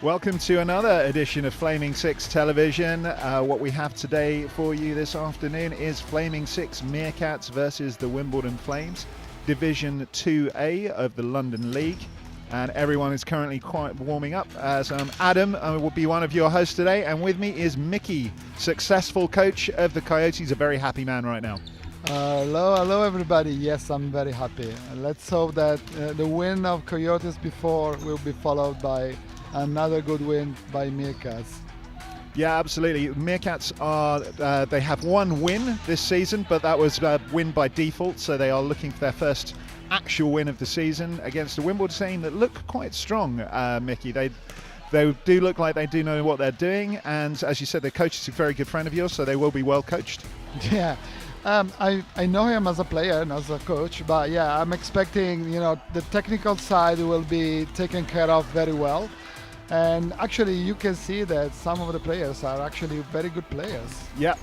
Welcome to another edition of Flaming Six Television. What we have today for you this afternoon is Flaming Six Meerkats versus the Wimbledon Flames, Division 2A of the London League. And everyone is currently quite warming up. So I'm Adam, I will be one of your hosts today, and with me is Mickey, successful coach of the Coyotes, a very happy man right now. Hello everybody. Yes, I'm very happy. Let's hope that the win of Coyotes before will be followed by another good win by Meerkats. Yeah, absolutely. Meerkats are, they have one win this season, but that was a win by default, so they are looking for their first actual win of the season against a Wimbledon team that look quite strong, Mickey. They do look like they do know what they're doing, and as you said, their coach is a very good friend of yours, so they will be well coached. Yeah. I know him as a player and as a coach, but yeah, I'm expecting, the technical side will be taken care of very well. And actually, you can see that some of the players are actually very good players. Yeah.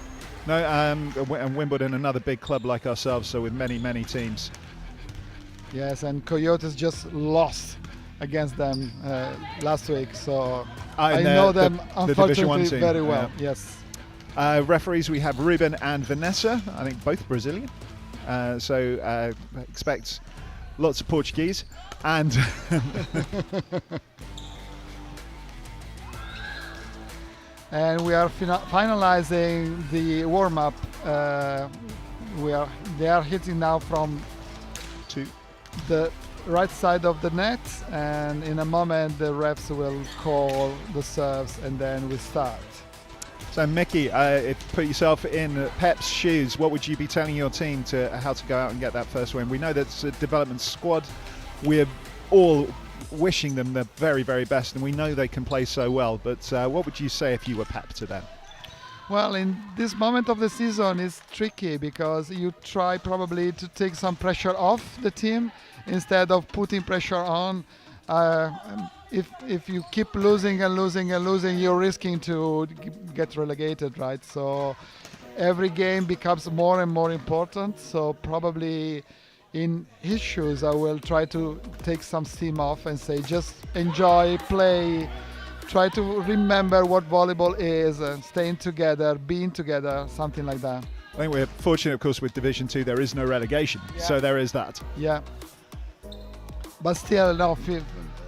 No, and Wimbledon, another big club like ourselves, so with many teams. Yes, and Coyotes just lost against them last week, so I know them unfortunately very well. Yeah. Yes. Referees, we have Ruben and Vanessa, I think both Brazilian. So expect lots of Portuguese. And and we are finalizing the warm-up. They are hitting now from the right side of the net, and in a moment the refs will call the serves, and then we start. So Mickey, put yourself in Pep's shoes. What would you be telling your team how to go out and get that first win? We know that's a development squad. We're all wishing them the very, very best, and we know they can play so well. But what would you say if you were Pep to them? Well, in this moment of the season, it's tricky because you try probably to take some pressure off the team instead of putting pressure on. If you keep losing and losing, you're risking to get relegated, right? So every game becomes more and more important. So probably in his shoes, I will try to take some steam off and say, just enjoy, play, try to remember what volleyball is, staying together, being together, something like that. I think we're fortunate, of course, with Division 2, there is no relegation. Yeah. So there is that. Yeah. But still, no,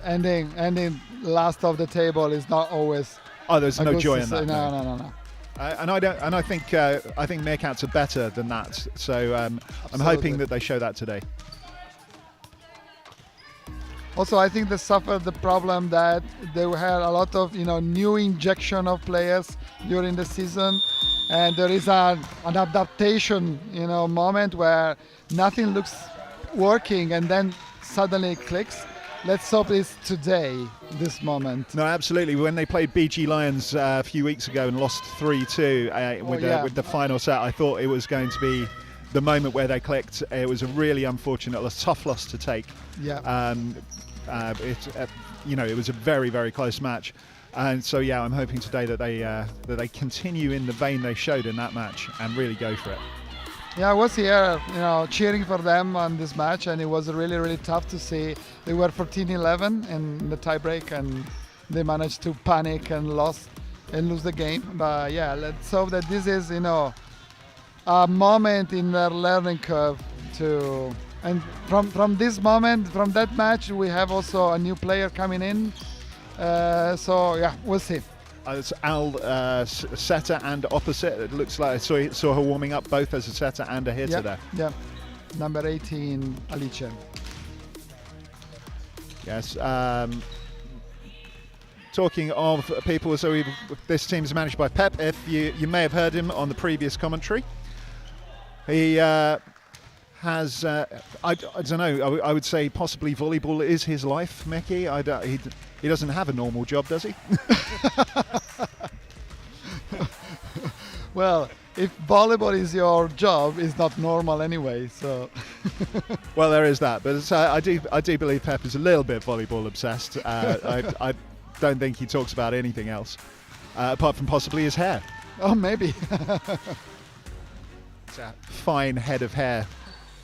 ending last of the table is not always. Oh, there's no joy in that. No. I think Meerkats are better than that. So I'm hoping that they show that today. Also, I think they suffered the problem that they had a lot of new injection of players during the season, and there is an adaptation moment where nothing looks working, and then suddenly it clicks. Let's hope it's today, this moment. No, absolutely. When they played BG Lions a few weeks ago and lost 3-2 with the final set, I thought it was going to be the moment where they clicked. It was a really unfortunate, tough loss to take. Yeah. It was a very, very close match. And so, yeah, I'm hoping today that they continue in the vein they showed in that match and really go for it. Yeah, I was here, cheering for them on this match, and it was really, really tough to see. They were 14-11 in the tiebreak, and they managed to panic and lose the game. But yeah, let's hope that this is, a moment in their learning curve too. And from this moment, from that match, we have also a new player coming in. So yeah, we'll see. It's Al, setter and opposite. It looks like I saw her warming up both as a setter and a hitter there. Yeah, number 18, Alice. Yes. Talking of people, so this team is managed by Pep. If you may have heard him on the previous commentary. He has, I don't know, I would say possibly volleyball is his life, Mickey. He doesn't have a normal job, does he? Well, if volleyball is your job, it's not normal anyway. So. Well, there is that, but I do believe Pep is a little bit volleyball obsessed. I don't think he talks about anything else, apart from possibly his hair. Oh, maybe. It's a fine head of hair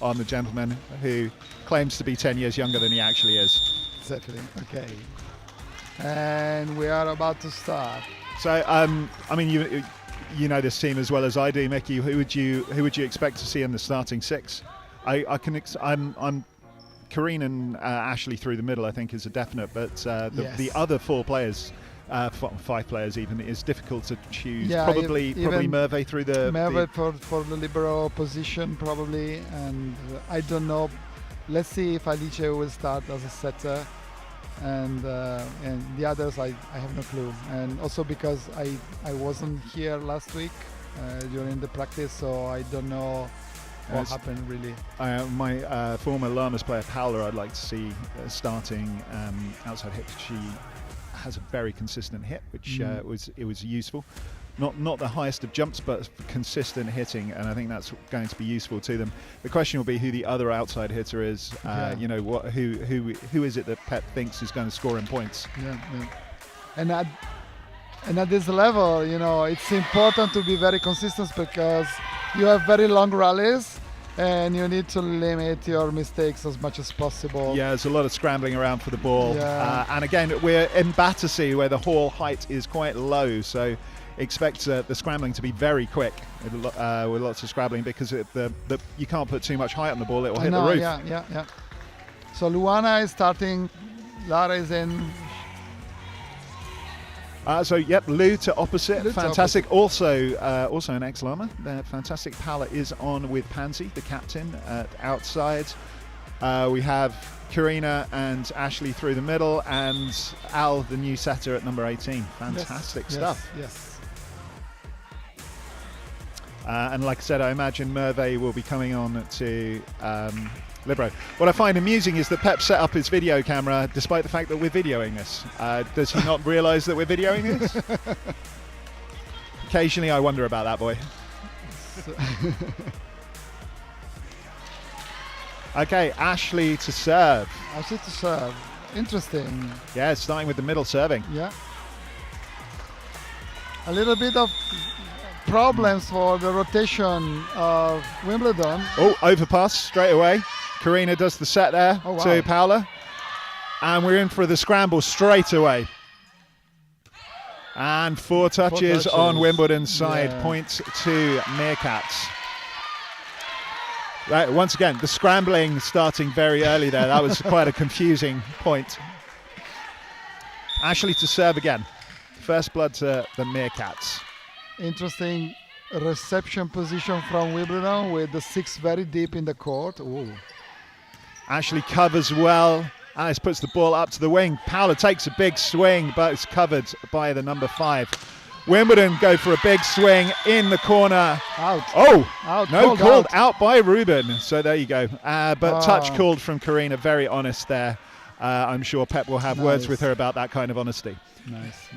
on the gentleman who claims to be 10 years younger than he actually is. Exactly. Okay. and we are about to start. So, I mean, you know this team as well as I do, Mickey. Who would you expect to see in the starting six? I'm Karine and Ashley through the middle, I think, is a definite, but the other four players, five players even, is difficult to choose. Yeah, probably Merve through the... for the libero position, probably, and I don't know. Let's see if Alice will start as a setter, and the others I have no clue. And also because I wasn't here last week during the practice, so I don't know what happened really. My former Llamas player Paula, I'd like to see starting outside hit. She has a very consistent hit, which was useful. Not the highest of jumps, but consistent hitting, and I think that's going to be useful to them. The question will be who the other outside hitter is. You know, who is it that Pep thinks is going to score in points? And at this level, you know, it's important to be very consistent because you have very long rallies and you need to limit your mistakes as much as possible. Yeah, there's a lot of scrambling around for the ball. And again, we're in Battersea where the hall height is quite low, so expect the scrambling to be very quick with lots of scrabbling because you can't put too much height on the ball, it will hit the roof. Yeah. So Luana is starting, Lara is in. Lou to opposite, fantastic. Also an ex-Lama. Fantastic. Paula is on with Pansy, the captain, at outside. We have Karina and Ashley through the middle, and Al, the new setter, at number 18. Fantastic stuff. Yes. And like I said, I imagine Merve will be coming on to libero. What I find amusing is that Pep set up his video camera despite the fact that we're videoing this. Does he not realise that we're videoing this? Occasionally I wonder about that boy. Okay, Ashley to serve. Interesting. Yeah, starting with the middle serving. Yeah. A little bit of problems for the rotation of Wimbledon. Oh, overpass straight away. Karina does the set there to Paula. And we're in for the scramble straight away. And four touches on Wimbledon's side. Point to Meerkats. Right, once again, the scrambling starting very early there. That was quite a confusing point. Ashley to serve again. First blood to the Meerkats. Interesting reception position from Wimbledon with the six very deep in the court. Ooh. Ashley covers well. Alice puts the ball up to the wing. Paula takes a big swing, but it's covered by the number 5. Wimbledon go for a big swing in the corner. Out. Oh, out. No, called out by Ruben. So there you go. But touch called from Karina. Very honest there. I'm sure Pep will have words with her about that kind of honesty. Nice.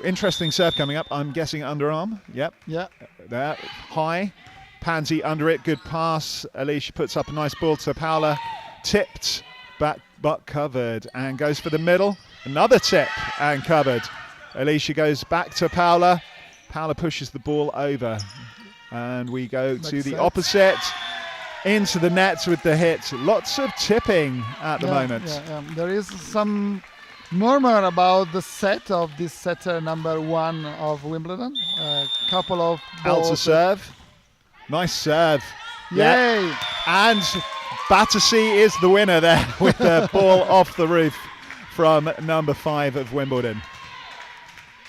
Interesting serve coming up. I'm guessing underarm. Yep. Yeah. There. High. Pansy under it. Good pass. Alicia puts up a nice ball to Paula. Tipped, back but covered, and goes for the middle. Another tip and covered. Alicia goes back to Paula. Paula pushes the ball over. And we go to the opposite. Into the nets with the hit. Lots of tipping at the moment. There is some murmur about the set of this setter number 1 of Wimbledon. A couple of balls. Out to serve. Nice serve. Yay! Yep. And Battersea is the winner there with the ball off the roof from number 5 of Wimbledon.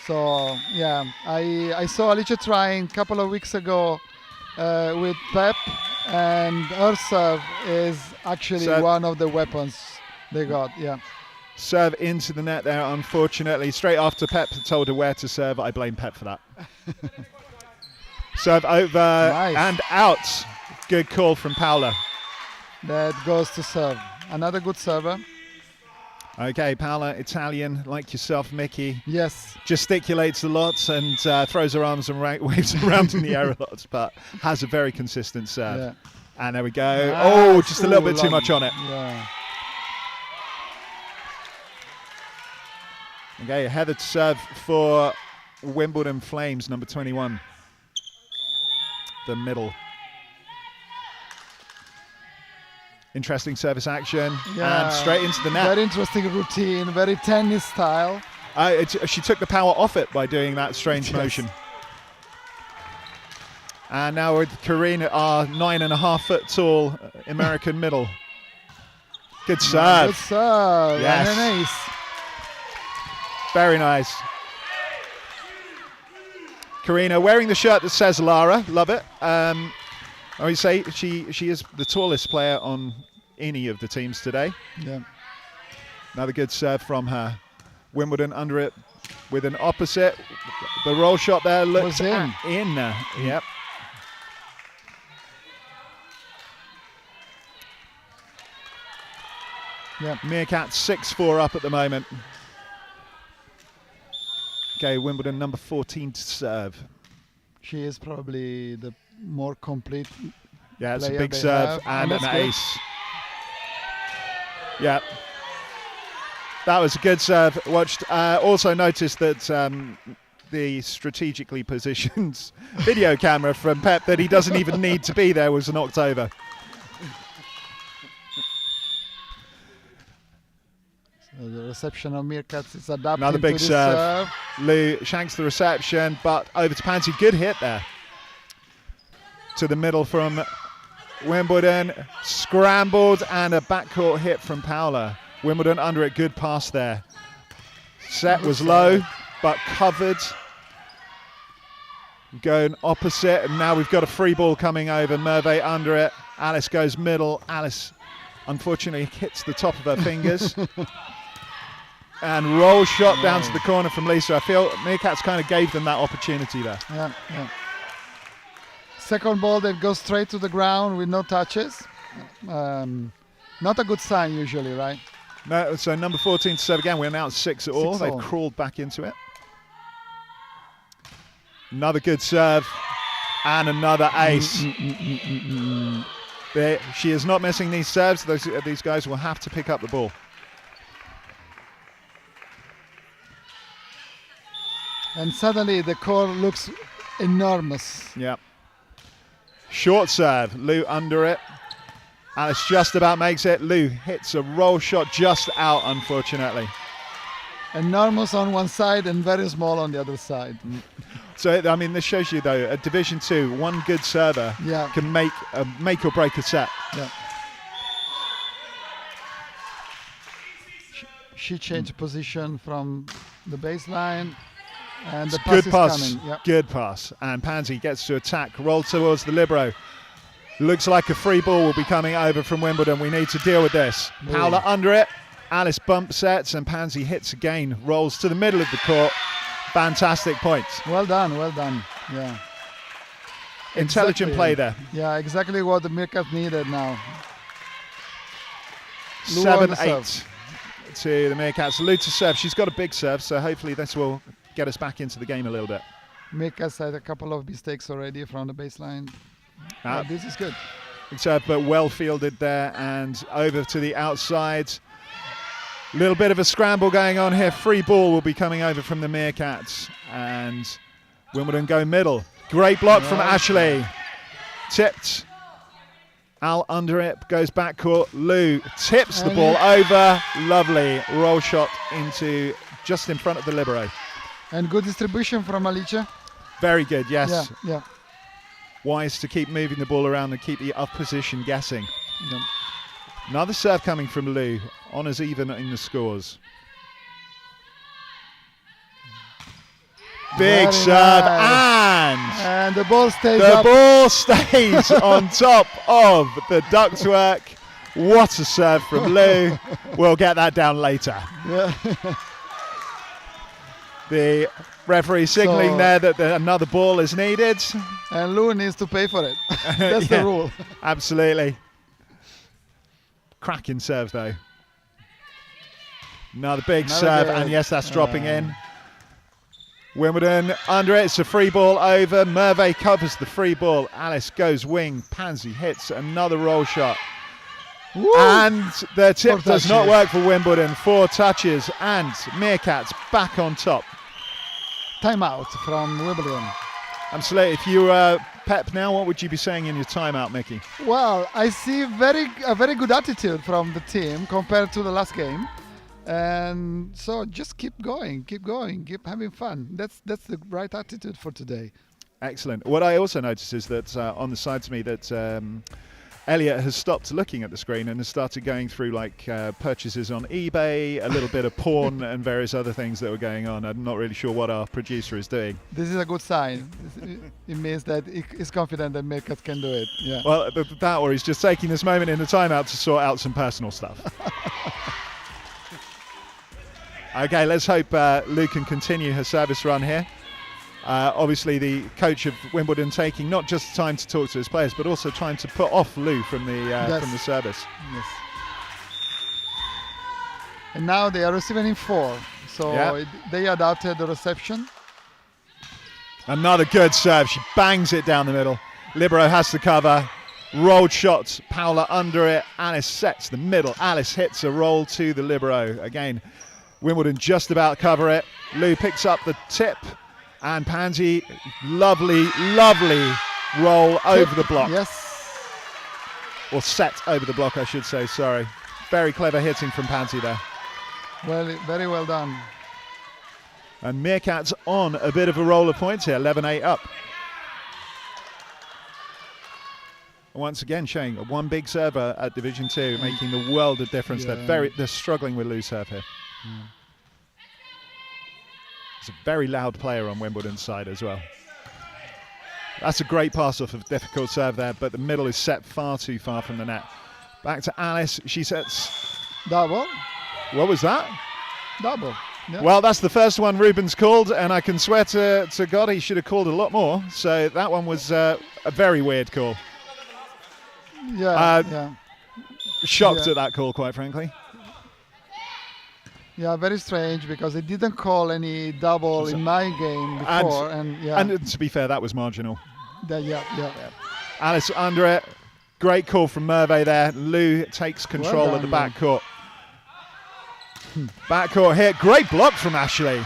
So, I saw Alice trying a couple of weeks ago with Pep, and her serve is actually one of the weapons they got. Serve into the net there, unfortunately. Straight after Pep told her where to serve. I blame Pep for that. Serve over and out. Good call from Paula. That goes to serve. Another good server. Okay, Paula, Italian, like yourself, Mickey. Yes. Gesticulates a lot and throws her arms and waves around in the air a lot, but has a very consistent serve. Yeah. And there we go. Oh, just a little bit too much on it. Yeah. Okay, Heather to serve for Wimbledon Flames, number 21. The middle. Interesting service action and straight into the net. Very interesting routine, very tennis style. She took the power off it by doing that strange motion. And now with Karina, our 9.5 foot tall American middle. Good serve. Good serve. Yes. And an ace. Very nice. Karina wearing the shirt that says Lara. Love it. I would say she is the tallest player on any of the teams today. Yeah. Another good serve from her. Wimbledon under it with an opposite. The roll shot there looks in. Yep. Yeah. Meerkats 6-4 up at the moment. Okay, Wimbledon number 14 to serve. She is probably the more complete. Yeah, it's a big serve and an ace. Yeah. That was a good serve. Also noticed that the strategically positioned video camera from Pep that he doesn't even need to be there was knocked over. So the reception of Meerkats is adapting. Another big to serve. Lou shanks the reception, but over to Pansy. Good hit there. To the middle from Wimbledon. Scrambled and a backcourt hit from Paula. Wimbledon under it. Good pass there. Set was low, but covered. Going opposite, and now we've got a free ball coming over. Merve under it. Alice goes middle. Alice, unfortunately, hits the top of her fingers. And roll shot down to the corner from Lisa. I feel Meerkats kind of gave them that opportunity there. Yeah. Second ball that goes straight to the ground with no touches. Not a good sign usually, right? No, so number 14 to serve again. We're now at 6-all. They've 6-all. crawled back into it. Another good serve and another ace. She is not missing these serves. These guys will have to pick up the ball. And suddenly the court looks enormous. Yeah. Short serve. Lou under it. Alice just about makes it. Lou hits a roll shot just out, unfortunately. Enormous on one side and very small on the other side. So, I mean, this shows you, though, at Division 2, one good server can make or break a set. Yeah. She changed position from the baseline. And the pass is coming. Yep. Good pass. And Pansy gets to attack, roll towards the libero. Looks like a free ball will be coming over from Wimbledon. We need to deal with this. Paula under it. Alice bump sets and Pansy hits again. Rolls to the middle of the court. Fantastic points. Well done. Yeah. Intelligent play there. Yeah, exactly what the Meerkats needed now. 7-8 to the Meerkats. Lou to serve. She's got a big serve, so hopefully this will get us back into the game a little bit. Meerkats had a couple of mistakes already from the baseline. This is good. Big serve, but well fielded there and over to the outside. Little bit of a scramble going on here. Free ball will be coming over from the Meerkats and Wimbledon go middle. Great block from Ashley. Tipped. Al under it, goes backcourt. Lou tips the ball over. Lovely roll shot into just in front of the libero. And good distribution from Alicia. Very good, yes. Yeah. Wise to keep moving the ball around and keep the opposition guessing. Yeah. Another serve coming from Lou. Honours even in the scores. Big serve and the ball stays up. The ball stays on top of the ductwork. What a serve from Lou. We'll get that down later. Yeah. The referee signalling there that another ball is needed. And Lou needs to pay for it. That's the rule. Absolutely. Cracking serve though. Another big serve, and yes, that's dropping in. Wimbledon under it. It's a free ball over. Merve covers the free ball. Alice goes wing. Pansy hits another roll shot. Woo! And the tip does not work for Wimbledon. 4 touches and Meerkats back on top. Timeout from Wimbledon. Absolutely. If you were Pep now, what would you be saying in your timeout, Mickey? Well, I see a very good attitude from the team compared to the last game, and so just keep going, keep having fun. That's the right attitude for today. Excellent. What I also noticed is that on the side to me that Elliot has stopped looking at the screen and has started going through like purchases on eBay, a little bit of porn and various other things that were going on. I'm not really sure what our producer is doing. This is a good sign. It means that he's confident that Meerkats can do it. Yeah. Well, that or he's just taking this moment in the timeout to sort out some personal stuff. Okay, let's hope Lou can continue her service run here. Obviously, the coach of Wimbledon taking not just time to talk to his players, but also trying to put off Lou from the service. Yes. And now they are receiving in 4, so they adapted the reception. Another good serve. She bangs it down the middle. Libero has to cover. Rolled shots. Paola under it. Alice sets the middle. Alice hits a roll to the libero. Again, Wimbledon just about cover it. Lou picks up the tip. And Pansy, lovely roll over the block. Yes. Or set over the block, I should say, sorry. Very clever hitting from Pansy there. Well, very well done. And Meerkats on a bit of a roll of points here, 11-8 up. Once again showing one big server at Division 2, making the world of difference. Yeah. They're struggling with Lou's serve here. Yeah. It's a very loud player on Wimbledon's side as well. That's a great pass off of difficult serve there, but the middle is set far too far from the net. Back to Alice. She sets... Double. What was that? Double. Yeah. Well, that's the first one Ruben's called, and I can swear to God he should have called a lot more. So that one was a very weird call. Yeah. Shocked at that call, quite frankly. Yeah, very strange because it didn't call any double in my game before, and to be fair, that was marginal. Yeah. Alice under it, great call from Merve there. Lou takes control of the backcourt. Backcourt hit, great block from Ashley.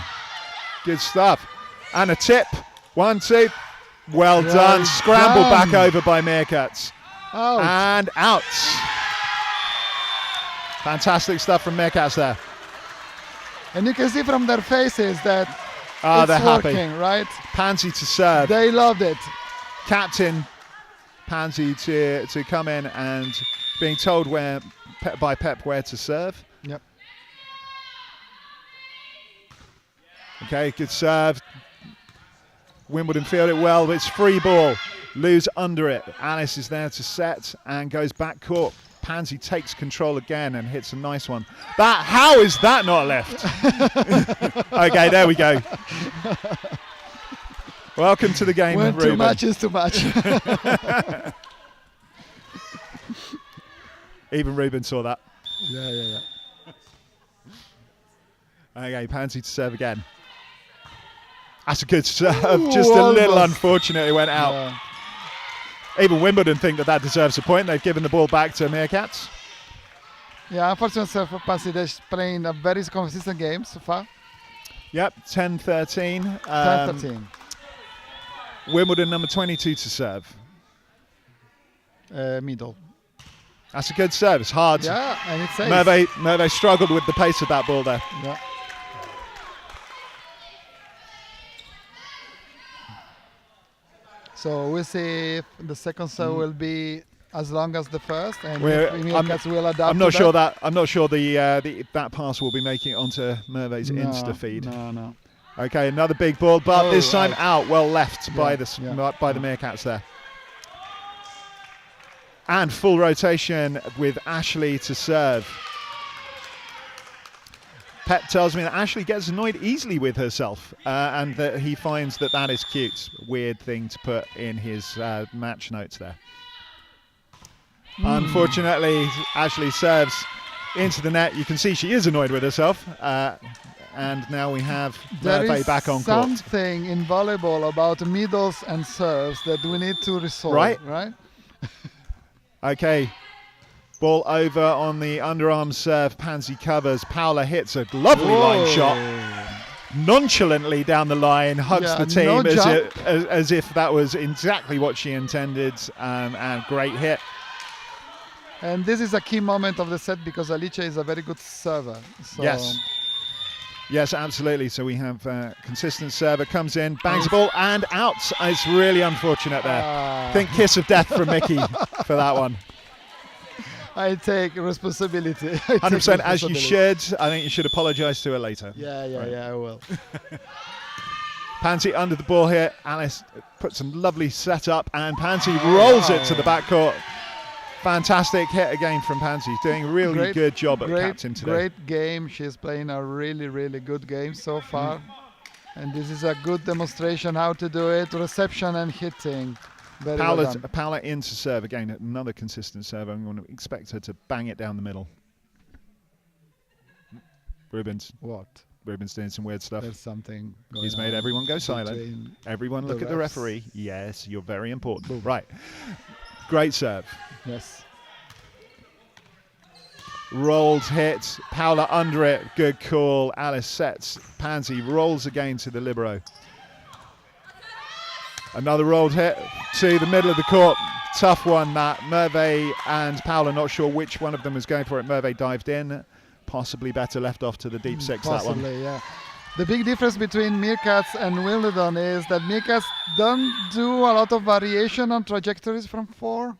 Good stuff. And a tip, 1-2. Well done. Scramble back over by Meerkats. Ouch. And out. Fantastic stuff from Meerkats there. And you can see from their faces that they're it's working, happy. right? Pansy to serve. They loved it. Captain Pansy to come in and being told by Pep where to serve. Yep. Okay, good serve. Wimbledon field it well, but it's free ball. Lou's under it. Alice is there to set and goes back court. Pansy takes control again and hits a nice one. How is that not left? Okay, there we go. Welcome to the game, When Ruben. too much is too much. Even Ruben saw that. Yeah. Okay, Pansy to serve again. That's a good serve. Just Ooh, a little almost. unfortunate it went out. Yeah. Even Wimbledon think that deserves a point. They've given the ball back to Meerkats. Yeah, unfortunately for Pansy, they're playing a very consistent game so far. Yep, 10-13. 10-13. Wimbledon number 22 to serve. Middle. That's a good serve. It's hard. Yeah, and it's safe. Merve struggled with the pace of that ball there. Yeah. So we'll see if the second serve will be as long as the first, and if Meerkats will adapt. I'm not sure that pass will be making it onto Merve's Insta feed. No. Okay, another big ball, but this time out. Well left by the Meerkats there. And full rotation with Ashley to serve. Pep tells me that Ashley gets annoyed easily with herself and that he finds that is cute. Weird thing to put in his match notes there. Unfortunately, Ashley serves into the net. You can see she is annoyed with herself. And now we have Merve back on court. There is something in volleyball about middles and serves that we need to resolve, right? Okay. Ball over on the underarm serve. Pansy covers. Paola hits a lovely line shot. nonchalantly down the line, hugs the team no as if that was exactly what she intended, and great hit. And this is a key moment of the set because Alice is a very good server. So Yes, absolutely. So we have consistent server, comes in, bangs the ball, and out. It's really unfortunate there. I think kiss of death from Mickey for that one. I take responsibility. 100%, as you should. I think you should apologise to her later. Yeah, I will. Pansy under the ball here. Alice puts some lovely setup, and Pansy rolls it to the backcourt. Fantastic hit again from Pansy. Doing a really good job at captain today. Great game. She's playing a really, really good game so far. And this is a good demonstration how to do it. Reception and hitting. Very well done. Paula in to serve again. Another consistent serve. I'm going to expect her to bang it down the middle. Rubens. What? Rubens doing some weird stuff. There's something going He's made everyone go silent. Everyone look at the referee. Yes, you're very important. Boom. Right. Great serve. Yes. Rolled hit. Paula under it. Good call. Alice sets. Pansy rolls again to the libero. Another rolled hit to the middle of the court. Tough one, that. Merve and Paula, not sure which one of them was going for it. Merve dived in. Possibly better left off to the deep six, Possibly, that one. Yeah. The big difference between Meerkats and Wimbledon is that Meerkats don't do a lot of variation on trajectories from 4,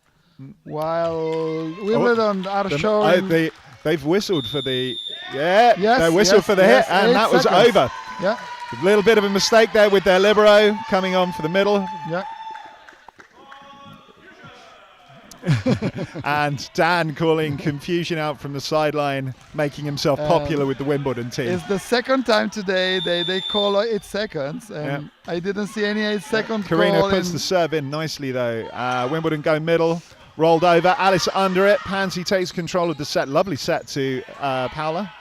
while Wimbledon are showing... They've whistled for the... they whistled for the hit, and that was over. Yeah. A little bit of a mistake there with their libero coming on for the middle. Yeah. And Dan calling confusion out from the sideline, making himself popular with the Wimbledon team. It's the second time today they call 8 seconds, and I didn't see any 8-second call. Carino puts the serve in nicely though. Wimbledon go middle, rolled over, Alice under it. Pansy takes control of the set. Lovely set to Paula.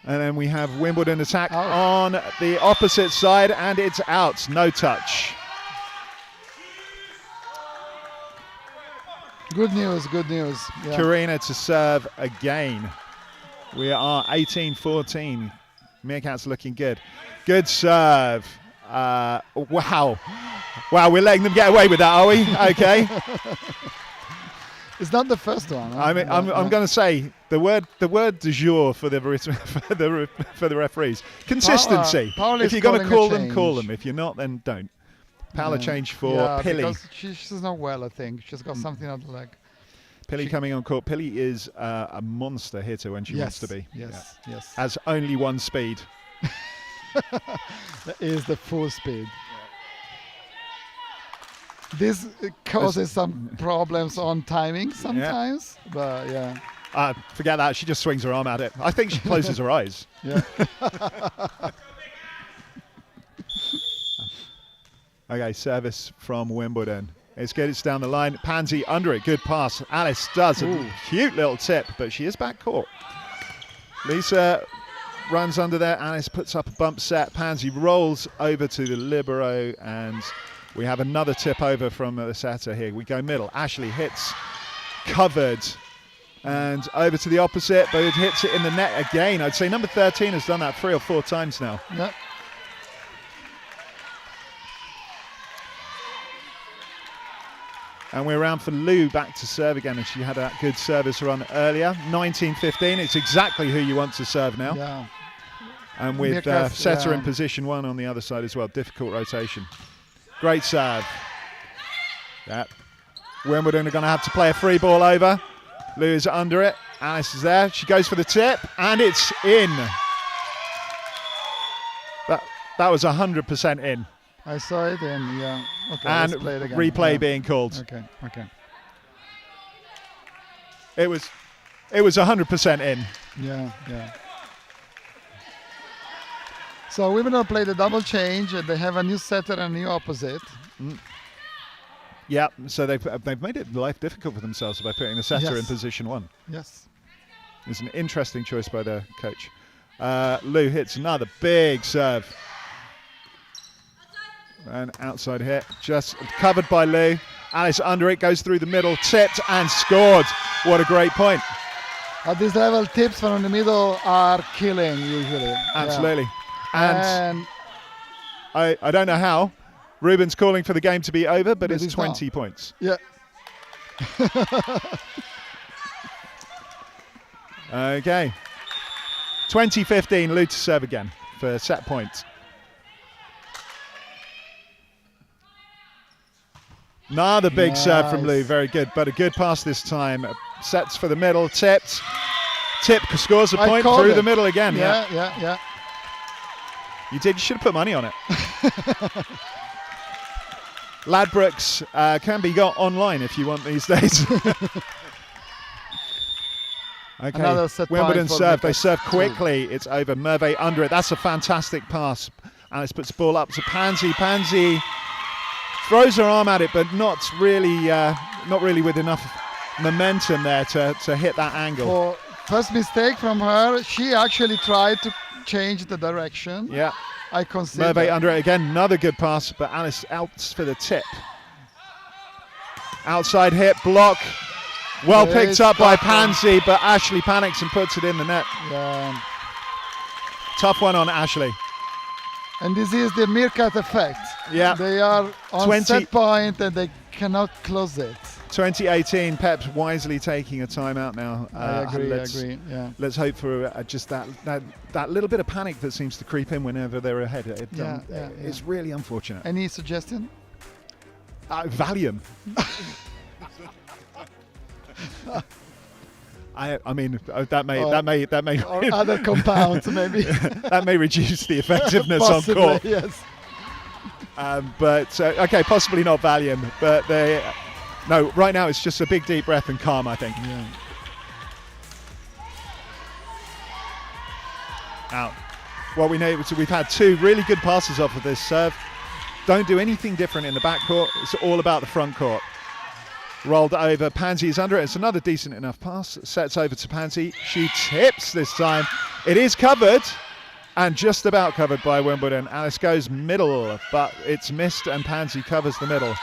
And then we have Wimbledon attack on the opposite side, and it's out. No touch. Good news, good news. Yeah. Karina to serve again. We are 18-14. Meerkats looking good. Good serve. Wow. Wow, we're letting them get away with that, are we? Okay. It's not the first one. Huh? I mean, I'm going to say the word du jour for the referees. Consistency. Paula if you're going to call them, call them. If you're not, then don't. Paula changed for Pili. Because she's not well, I think. She's got something on the leg. Pili coming on court. Pili is a monster hitter when she wants to be. Yes. Has only one speed. That is the full speed. This causes some problems on timing sometimes, but yeah. Forget that. She just swings her arm at it. I think she closes her eyes. Yeah. Okay, service from Wimbledon. It's good. It's down the line. Pansy under it. Good pass. Alice does a cute little tip, but she is back court. Lisa runs under there. Alice puts up a bump set. Pansy rolls over to the libero, and we have another tip over from the setter here. We go middle. Ashley hits covered, and over to the opposite, but it hits it in the net again. I'd say number 13 has done that 3 or 4 times now. Yep. And we're around for Lou back to serve again, and she had a good service run earlier. 19-15, it's exactly who you want to serve now. Yeah. And with setter in position 1 on the other side as well. Difficult rotation. Great serve. Yep. Wimbledon are going to have to play a free ball over. Lou is under it. Alice is there. She goes for the tip, and it's in. That was 100% in. I saw it in, yeah. Okay, and let's play it again. Replay being called. Okay. It was 100% in. Yeah. So Wimbledon played a double change, and they have a new setter and a new opposite. Yeah, so they've made it life difficult for themselves by putting the setter in position 1. Yes. It's an interesting choice by their coach. Lou hits another big serve. An outside hit, just covered by Lou. Alice under it, goes through the middle, tipped and scored. What a great point. At this level, tips from the middle are killing usually. Absolutely. And I don't know how. Ruben's calling for the game to be over, but it's 20 points. Yeah. Okay. 20-15, Lou to serve again for set point. Another big serve from Lou, very good, but a good pass this time. Sets for the middle, tipped. Tip scores a point through the middle again. Yeah. You should have put money on it. Ladbrokes can be got online if you want these days. Okay, another set Wimbledon serve. They serve quickly. It's over. Merve under it. That's a fantastic pass. Alice puts the ball up to Pansy. Pansy throws her arm at it, but not really with enough momentum there to hit that angle. For first mistake from her, she actually tried to change the direction. Yeah. I consider. Merve under it again. Another good pass, but Alice out for the tip. Outside hit, block. Well picked up by Pansy, but Ashley panics and puts it in the net. Yeah. Tough one on Ashley. And this is the Meerkat effect. Yeah. They are on set point and they cannot close it. 2018, Pep's wisely taking a timeout now. I agree. Yeah. Let's hope for just that little bit of panic that seems to creep in whenever they're ahead. It's really unfortunate. Any suggestion? Valium. I mean that may or other compounds maybe. That may reduce the effectiveness Possibly, on court. Yes. But okay, possibly not Valium, but no. Right now it's just a big deep breath and calm, I think. Yeah. Out. Well, we know we've had two really good passes off of this serve. Don't do anything different in the backcourt. It's all about the front court. Rolled over, Pansy is under it. It's another decent enough pass. Sets over to Pansy. She tips this time. It is covered and just about covered by Wimbledon. Alice goes middle, but it's missed and Pansy covers the middle.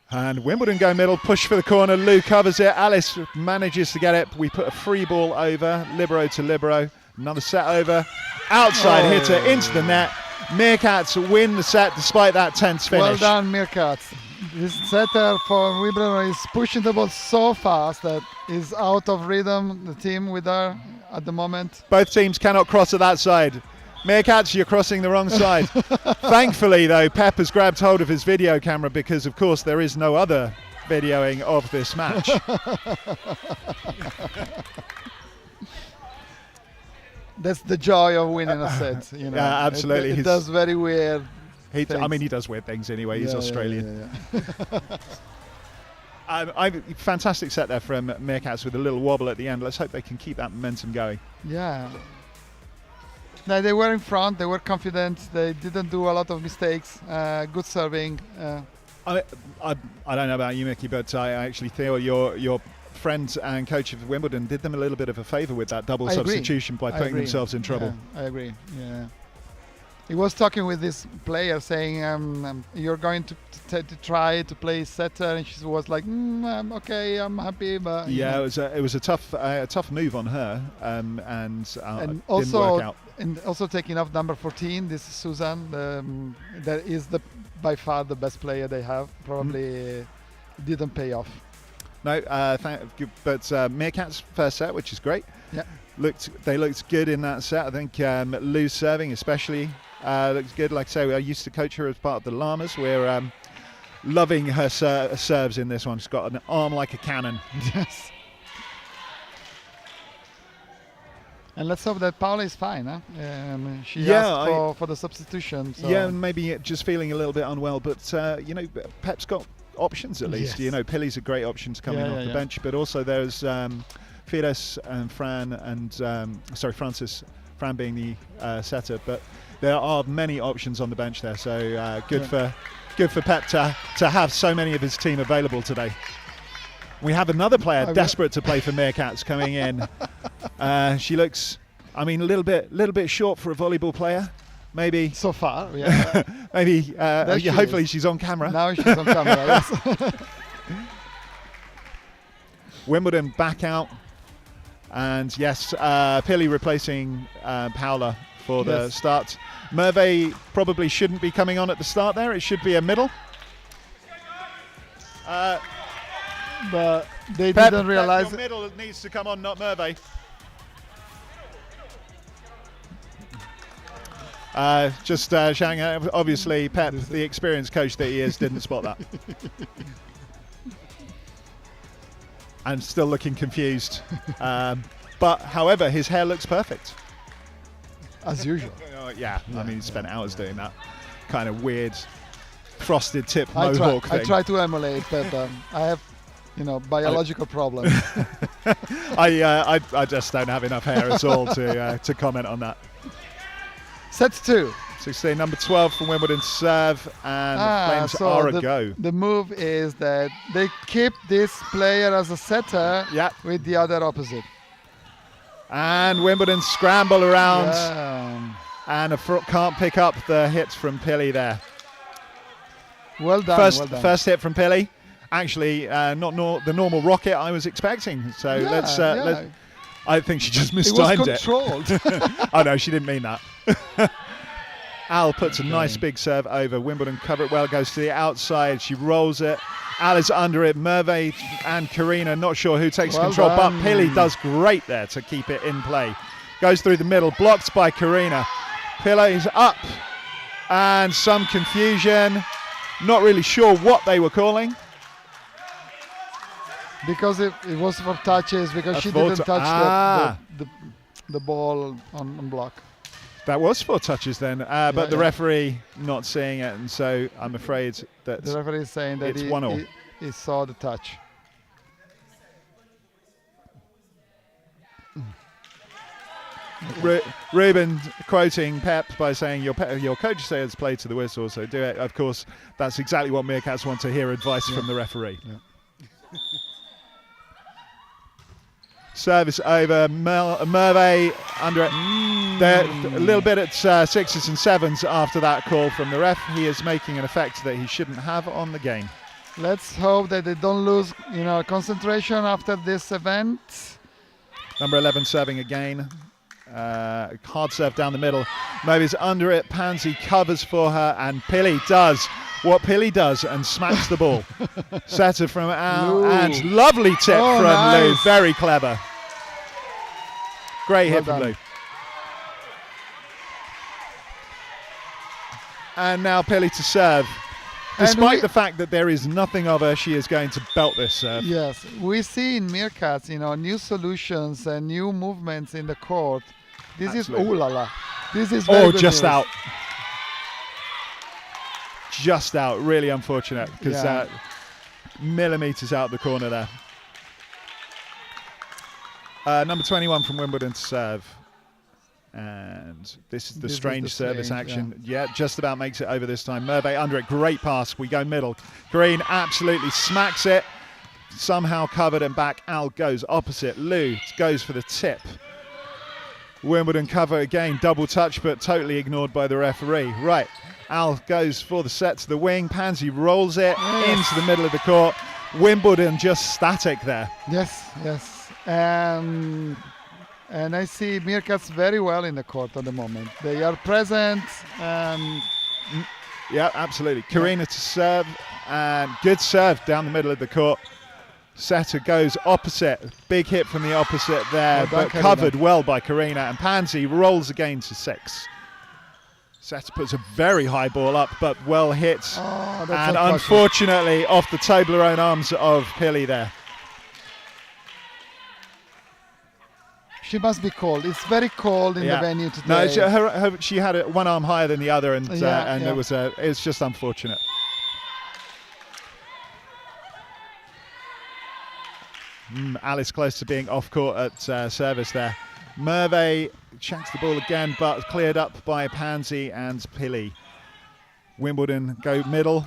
And Wimbledon go middle, push for the corner. Lou covers it. Alice manages to get it. We put a free ball over, libero to libero. Another set over. Outside hitter into the net. Meerkats win the set despite that tense finish. Well done, Meerkats. This setter for Wimbledon is pushing the ball so fast that is out of rhythm, the team with her at the moment. Both teams cannot cross to that side. Meerkats, you're crossing the wrong side. Thankfully, though, Pep has grabbed hold of his video camera because, of course, there is no other videoing of this match. That's the joy of winning a set, you know. Yeah, absolutely. It does very weird. He does weird things anyway. He's Australian. Fantastic set there from Meerkats with a little wobble at the end. Let's hope they can keep that momentum going. Yeah. No, they were in front. They were confident. They didn't do a lot of mistakes. Good serving. I don't know about you, Mickey, but I actually feel your friend and coach of Wimbledon did them a little bit of a favour with that double substitution by putting themselves in trouble. Yeah, I agree. Yeah. He was talking with this player saying, you're going to try to play setter, and she was like, I'm okay, I'm happy. But yeah, it was a tough move on her, and also, didn't work out. And also taking off number 14, this is Susan, that is by far the best player they have. Probably didn't pay off. No, but Meerkats first set, which is great. Yeah, they looked good in that set. I think Lou's serving especially looks good. Like I say, I used to coach her as part of the Llamas. We're loving her serves in this one. She's got an arm like a cannon. Yes. And let's hope that Paula is fine. Huh? She asked for the substitution. So. Yeah, and just feeling a little bit unwell. But Pep's got options at least. Yes. Pilly's a great option to come in off the bench, but also there's Fides and Fran and Francis. Fran being the setter, but there are many options on the bench there. So good for Pep to have so many of his team available today. We have another player desperate to play for Meerkats coming in. She looks, a little bit short for a volleyball player. Maybe so far, yeah. Maybe hopefully she's on camera. Now she's on camera. Yes. Wimbledon back out, and yes, Pilly replacing Paula for the Yes. start. Merve probably shouldn't be coming on at the start there. It should be a middle. But they Pep, didn't realize. your middle needs to come on, not Merve. Just shouting out, obviously Pep, the experienced coach that he is, didn't spot that. And still looking confused. But however, his hair looks perfect. As usual. Yeah, I mean, he spent hours doing that kind of weird frosted tip I mohawk thing. try to emulate, but I have, biological problems. I just don't have enough hair at all to comment on that. Set 2. 16, number 12 from Wimbledon serve, and the Flames so are a the, go. The move is that they keep this player as a setter with the other opposite. And Wimbledon scramble around, Yeah. and can't pick up the hit from Pili there. Well done. First hit from Pili. Actually, not the normal rocket I was expecting. So let's. I think she just mistimed it. Was controlled. Oh no, she didn't mean that. Al puts a nice big serve over. Wimbledon cover it well, goes to the outside. She rolls it. Al is under it. Merve and Karina, not sure who takes control, but Pili does great there to keep it in play. Goes through the middle, blocked by Karina. Pili's up, and some confusion. Not really sure what they were calling. Because it was for touches, because she didn't touch the ball on block. That was 4 touches then, but the referee not seeing it, and so I'm afraid that the referee is saying that it's 1-1. He saw the touch. Ruben quoting Pep by saying, your coach says play to the whistle, so do it. Of course, that's exactly what Meerkats want to hear, advice from the referee. Yeah. Service over, Merve under it. They're a little bit at 6s and 7s after that call from the ref. He is making an effect that he shouldn't have on the game. Let's hope that they don't lose, concentration after this event. Number 11 serving again. Hard serve down the middle. Merve's under it. Pansy covers for her, and Pili does what Pili does and smacks the ball. Setter from Al, and lovely tip from Lou. Very clever. Great hit from Lou. And now Pili to serve. Despite the fact that there is nothing of her, she is going to belt this serve. Yes, we see in Meerkats, new solutions and new movements in the court. This is ooh la la. This is very good just news. out. Just out. Really unfortunate because millimeters out the corner there. Number 21 from Wimbledon to serve. And this is the strange service action. Yeah, just about makes it over this time. Merve under it. Great pass. We go middle. Green absolutely smacks it. Somehow covered and back. Al goes opposite. Lou goes for the tip. Wimbledon cover again. Double touch, but totally ignored by the referee. Right. Al goes for the set to the wing. Pansy rolls it into the middle of the court. Wimbledon just static there. Yes. And I see Meerkats very well in the court at the moment. They are present. Yeah, absolutely. Karina to serve, and good serve down the middle of the court. Setter goes opposite. Big hit from the opposite there, but covered well by Karina. And Pansy rolls again to 6. Setter puts a very high ball up, but well hit. And unfortunately, off the Toblerone arms of Pili there. She must be cold. It's very cold in the venue today. No, she had one arm higher than the other, and it was just unfortunate. Alice close to being off court at service there. Merve checks the ball again, but cleared up by Pansy and Pili. Wimbledon go middle,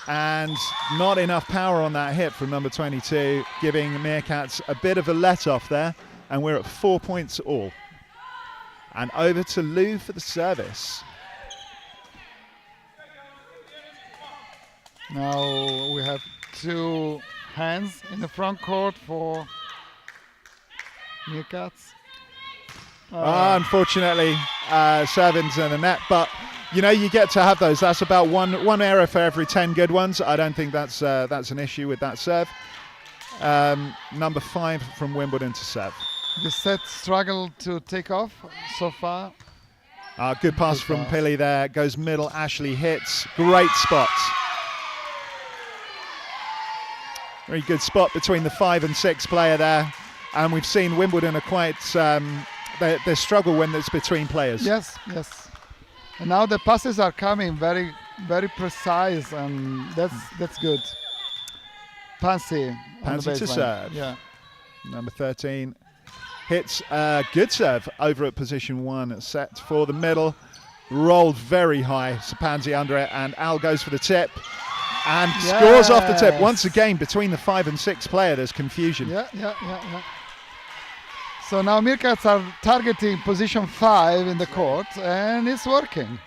and not enough power on that hit from number 22, giving Meerkats a bit of a let-off there. And we're at 4 points all. And over to Lou for the service. Now we have 2 hands in the front court for Meerkats. Unfortunately, serve into the net, but you get to have those. That's about one error for every 10 good ones. I don't think that's an issue with that serve. Number 5 from Wimbledon to serve. The set struggled to take off so far. Good pass from Pili there. Goes middle. Ashley hits. Great spot. Very good spot between the 5 and 6 player there. And we've seen Wimbledon are quite... they struggle when it's between players. Yes. And now the passes are coming very, very precise, and that's good. Pansy to serve. Yeah. Number 13 hits a good serve over at position 1. Set for the middle. Rolled very high. Pansy under it, and Al goes for the tip. And scores off the tip. Once again, between the 5 and 6 player, there's confusion. Yeah. So now Meerkats are targeting position 5 in the court, and it's working.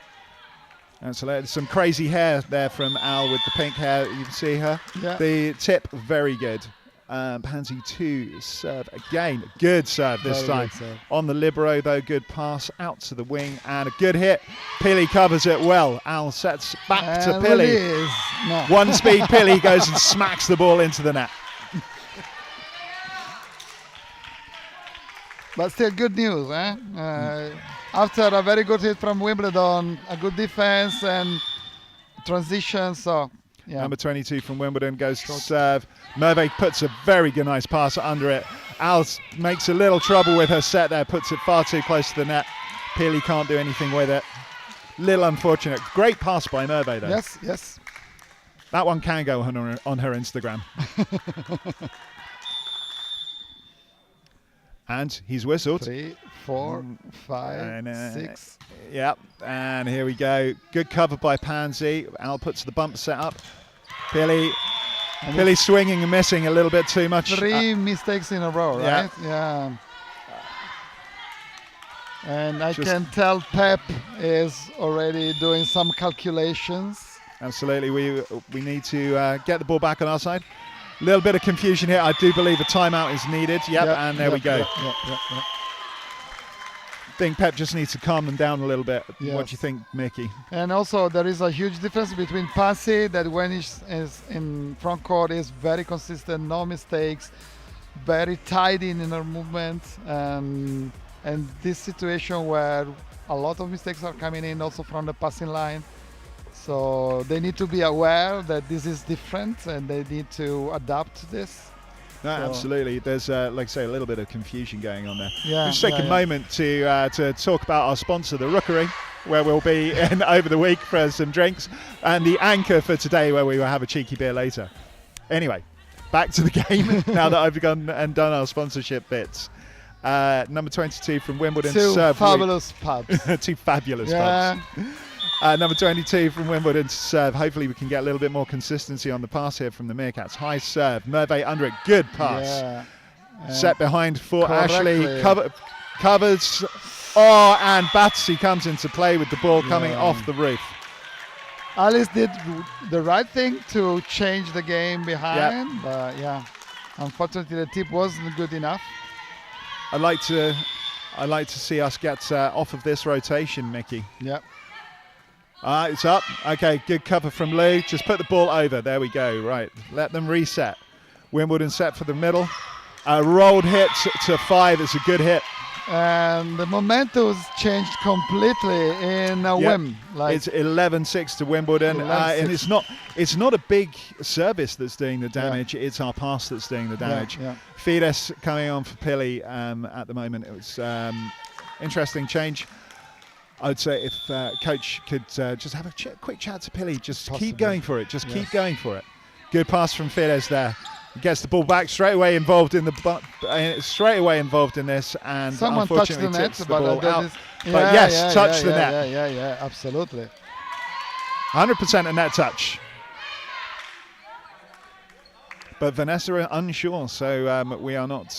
And so there's some crazy hair there from Al with the pink hair. You can see her. Yeah. The tip, very good. Pansy to serve again. Good serve this time. On the libero, though, good pass out to the wing and a good hit. Pili covers it well. Al sets back to Pili. One speed, Pili goes and smacks the ball into the net. But still good news, eh? After a very good hit from Wimbledon, a good defense and transition, so yeah. Number 22 from Wimbledon goes to serve. Merve puts a very good, nice pass under it. Al makes a little trouble with her set there, puts it far too close to the net. Pili can't do anything with it. Little unfortunate. Great pass by Merve though. Yes. That one can go on her Instagram. And he's whistled. 3, 4, 5, and, 6. Yep, and here we go. Good cover by Pansy. Al puts the bump set up. Pili swinging and missing a little bit too much. 3 mistakes in a row, right? Yeah. And I can tell Pep is already doing some calculations. Absolutely, we need to get the ball back on our side. A little bit of confusion here. I do believe a timeout is needed. And there we go. I think Pep just needs to calm them down a little bit. Yes. What do you think, Mickey? And also there is a huge difference between Pansy, that when he's in front court is very consistent, no mistakes, very tidy in her movement, and this situation where a lot of mistakes are coming in also from the passing line. So they need to be aware that this is different and they need to adapt to this. No, absolutely. There's, like I say, a little bit of confusion going on there. Yeah, Let's take a moment to talk about our sponsor, the Rookery, where we'll be over the week for some drinks, and the Anchor for today, where we will have a cheeky beer later. Anyway, back to the game now that I've begun and done our sponsorship bits. Number 22 from Wimbledon. Two serve fabulous pubs. 2 fabulous pubs. Number 22 from Wimbledon to serve. Hopefully we can get a little bit more consistency on the pass here from the Meerkats. High serve. Merve under it. Good pass. Set behind for Ashley. Covers. Oh, and Batsy comes into play with the ball coming off the roof. Alice did the right thing to change the game behind. But unfortunately the tip wasn't good enough. I'd like to see us get off of this rotation, Mickey. Yep. It's up. Okay, good cover from Lou. Just put the ball over. There we go. Right. Let them reset. Wimbledon set for the middle. A rolled hit to 5. It's a good hit. And the momentum's changed completely in a whim. It's 11-6 to Wimbledon. And it's not a big service that's doing the damage. It's our pass that's doing the damage. Fides coming on for Pili at the moment. It was interesting change. I'd say if coach could just have a quick chat to Pili, just keep going for it. Just keep going for it. Good pass from Fides there. Gets the ball back, straight away involved in this, and someone touched the net, tips the ball out. Touched the net. Yeah, absolutely. 100% a net touch. But Vanessa are unsure, so we are not.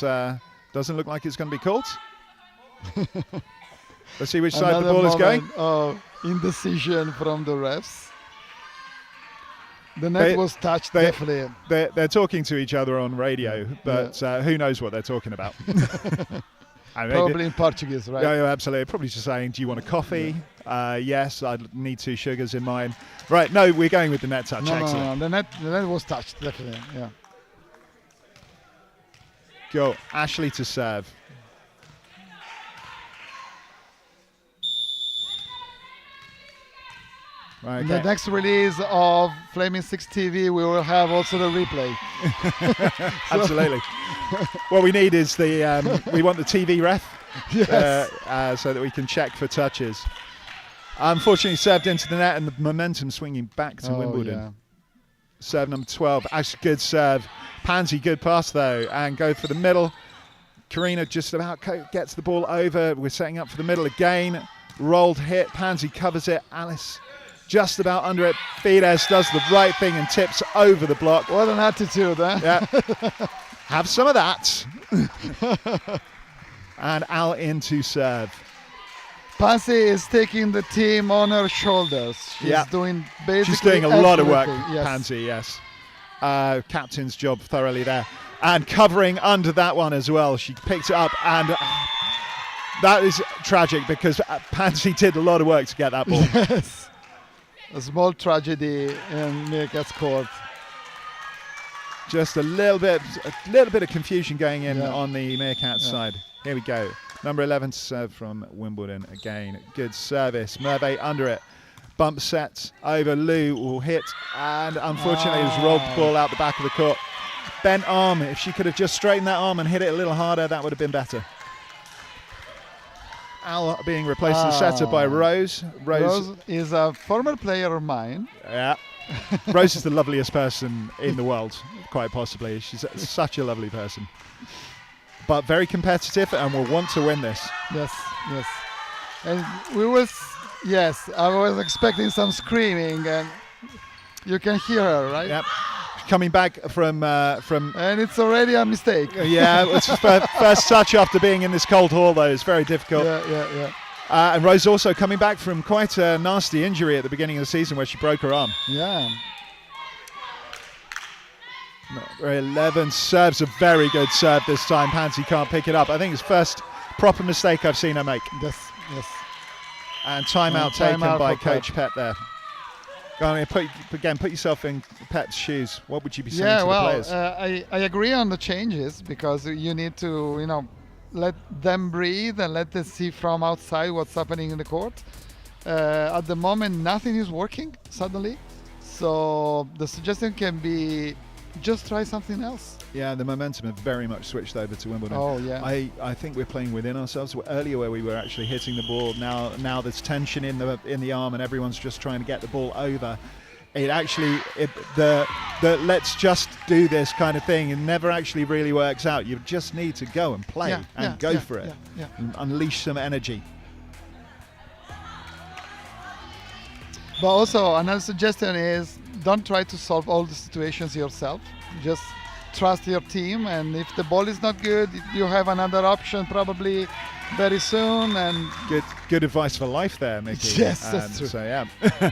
Doesn't look like it's going to be called. Let's see which side the ball is going. Oh, indecision from the refs. The net was touched, definitely. They're talking to each other on radio, but who knows what they're talking about. Probably in Portuguese, right? Yeah, absolutely. Probably just saying, do you want a coffee? Yes, I need 2 sugars in mine. Right, no, we're going with the net touch. Excellent. No, the net was touched, definitely, yeah. Go, Ashley to serve. Right, okay. The next release of Flaming 6 TV, we will have also the replay. Absolutely. What we need is we want the TV ref, Yes. so that we can check for touches. Unfortunately, served into the net, and the momentum swinging back to Wimbledon. Yeah. Serve number 12. Actually, good serve. Pansy, good pass though, and go for the middle. Karina just about gets the ball over. We're setting up for the middle again. Rolled hit. Pansy covers it. Alice just about under it. Fides does the right thing and tips over the block. What an attitude, huh? Yeah. Have some of that. And Al in to serve. Pansy is taking the team on her shoulders. She's doing basically She's doing a lot of work, everything. Yes. Pansy, yes. Captain's job thoroughly there. And covering under that one as well. She picks it up, and that is tragic because Pansy did a lot of work to get that ball. Yes. A small tragedy in Meerkats court. Just a little bit of confusion going in on the Meerkats side. Here we go. Number 11 to serve from Wimbledon again. Good service. Merve under it. Bump set over. Lou will hit, and unfortunately has rolled the ball out the back of the court. Bent arm. If she could have just straightened that arm and hit it a little harder, that would have been better. Al being replaced as setter by Rose. Rose is a former player of mine. Yeah. Rose is the loveliest person in the world, quite possibly. She's such a lovely person. But very competitive and will want to win this. Yes. And I was expecting some screaming, and you can hear her, right? Yep. Coming back from and it's already a mistake. Yeah, it's first touch after being in this cold hall though. It's very difficult. Yeah. And Rose also coming back from quite a nasty injury at the beginning of the season where she broke her arm. Yeah. 11 serves a very good serve this time. Pansy can't pick it up. I think it's first proper mistake I've seen her make. Yes. And timeout taken by Coach Pep there. Go on, put yourself in Pep's shoes. What would you be saying to the players? I agree on the changes because you need to, let them breathe and let them see from outside what's happening in the court. At the moment, nothing is working suddenly. So the suggestion can be just try something else. Yeah, the momentum have very much switched over to Wimbledon. Oh, yeah. I think we're playing within ourselves. Earlier where we were actually hitting the ball, now there's tension in the arm and everyone's just trying to get the ball over. The let's just do this kind of thing, it never actually really works out. You just need to go and play and go for it. And unleash some energy. But also another suggestion is don't try to solve all the situations yourself. Just trust your team, and if the ball is not good, you have another option probably very soon. And good advice for life there, Mickey. Yes, that's true. So yeah.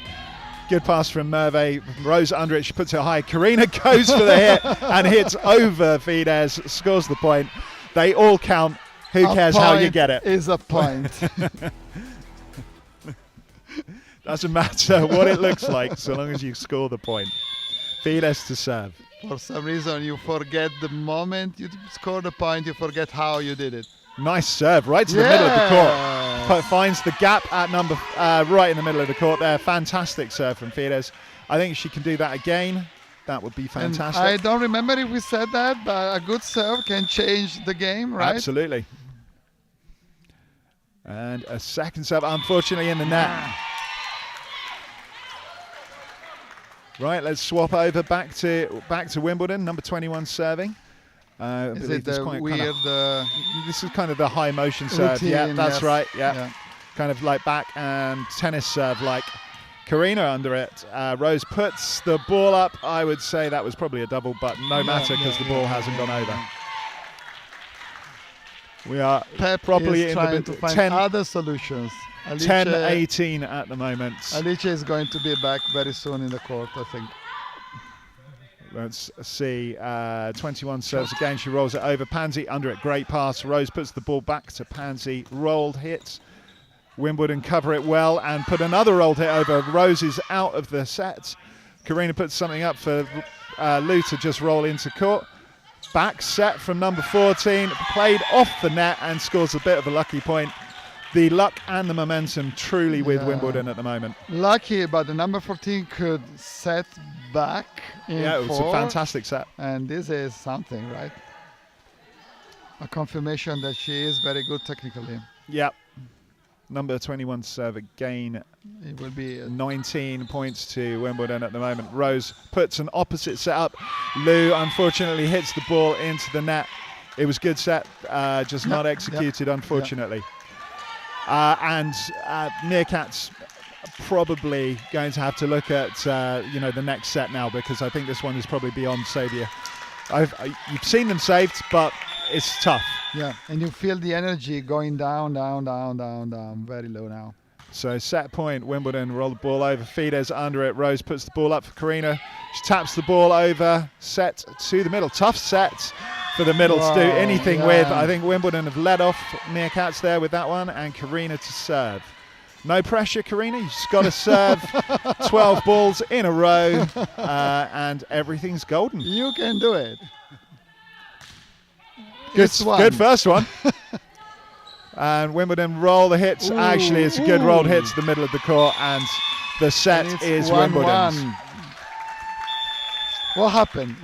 Good pass from Merve. Rose under it. She puts it high. Karina goes for the hit and hits over Fides. Scores the point. They all count. Who cares how you get it? Is a point. Doesn't matter what it looks like so long as you score the point. Fides to serve. For some reason, you forget the moment you score the point. You forget how you did it. Nice serve right to the middle of the court. Finds the gap at number right in the middle of the court there. Fantastic serve from Fides. I think she can do that again. That would be fantastic. And I don't remember if we said that, but a good serve can change the game, right? Absolutely. And a second serve, unfortunately, in the net. Right, let's swap over back to Wimbledon. Number 21 serving. Is it the weird? This is kind of the high motion serve. Routine, Yeah, that's right. Yeah, kind of like back and tennis serve like. Karina under it. Rose puts the ball up. I would say that was probably a double, but no matter because the ball hasn't gone over. We are Pep properly is in trying the to find other solutions. 10-18 at the moment. Alice is going to be back very soon in the court, I think. Let's see. 21 serves again. She rolls it over. Pansy under it. Great pass. Rose puts the ball back to Pansy. Rolled hit. Wimbledon cover it well and put another rolled hit over. Rose is out of the set. Karina puts something up for Lou to just roll into court. Back set from number 14. Played off the net and scores a bit of a lucky point. The luck and the momentum truly with Wimbledon at the moment. Lucky, but the number 14 could set back in Yeah, it was four, a fantastic set. and this is something, right? A confirmation that she is very good technically. Yep. Number 21 serve again. It will be 19 points to Wimbledon at the moment. Rose puts an opposite set up. Lou unfortunately hits the ball into the net. It was good set, just not executed, unfortunately. And Meerkats probably going to have to look at the next set now, because I think this one is probably beyond Sabia. You've seen them saved, but it's tough. Yeah, and you feel the energy going down, very low now. So set point, Wimbledon roll the ball over, Fides under it, Rose puts the ball up for Karina. She taps the ball over, set to the middle. Tough set for the middle to do anything with. I think Wimbledon have led off Meerkats there with that one, and Karina to serve. No pressure, Karina. You've just got to serve 12 balls in a row, and everything's golden. You can do it. Good first one. And Wimbledon roll the hits. Ooh, Actually, it's a good rolled hit to the middle of the court, and the set is Wimbledon's. What happened?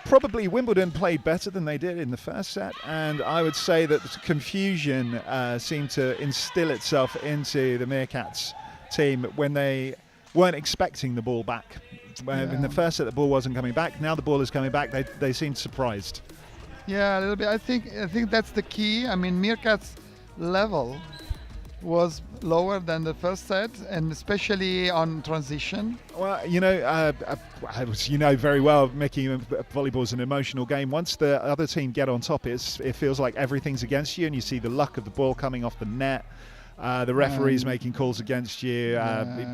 Probably Wimbledon played better than they did in the first set, and I would say that the confusion seemed to instill itself into the Meerkats team when they weren't expecting the ball back. In the first set, the ball wasn't coming back. Now the ball is coming back. They seemed surprised. Yeah, a little bit. I think that's the key. I mean, Meerkats' level was lower than the first set, and especially on transition. Well, as you know very well, Mickey, volleyball's an emotional game. Once the other team get on top, it feels like everything's against you, and you see the luck of the ball coming off the net. The referees making calls against you,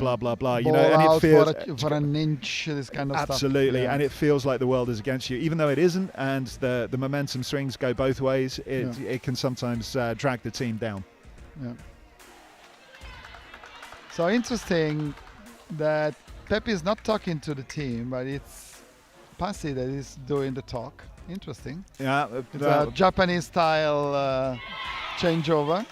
blah blah blah. Ball and it feels for an inch, this kind of stuff. Absolutely, and it feels like the world is against you, even though it isn't. And the momentum swings go both ways. It can sometimes drag the team down. Yeah. So interesting that Pep is not talking to the team, but it's Pasi that is doing the talk. Interesting. Yeah, it's a Japanese style changeover.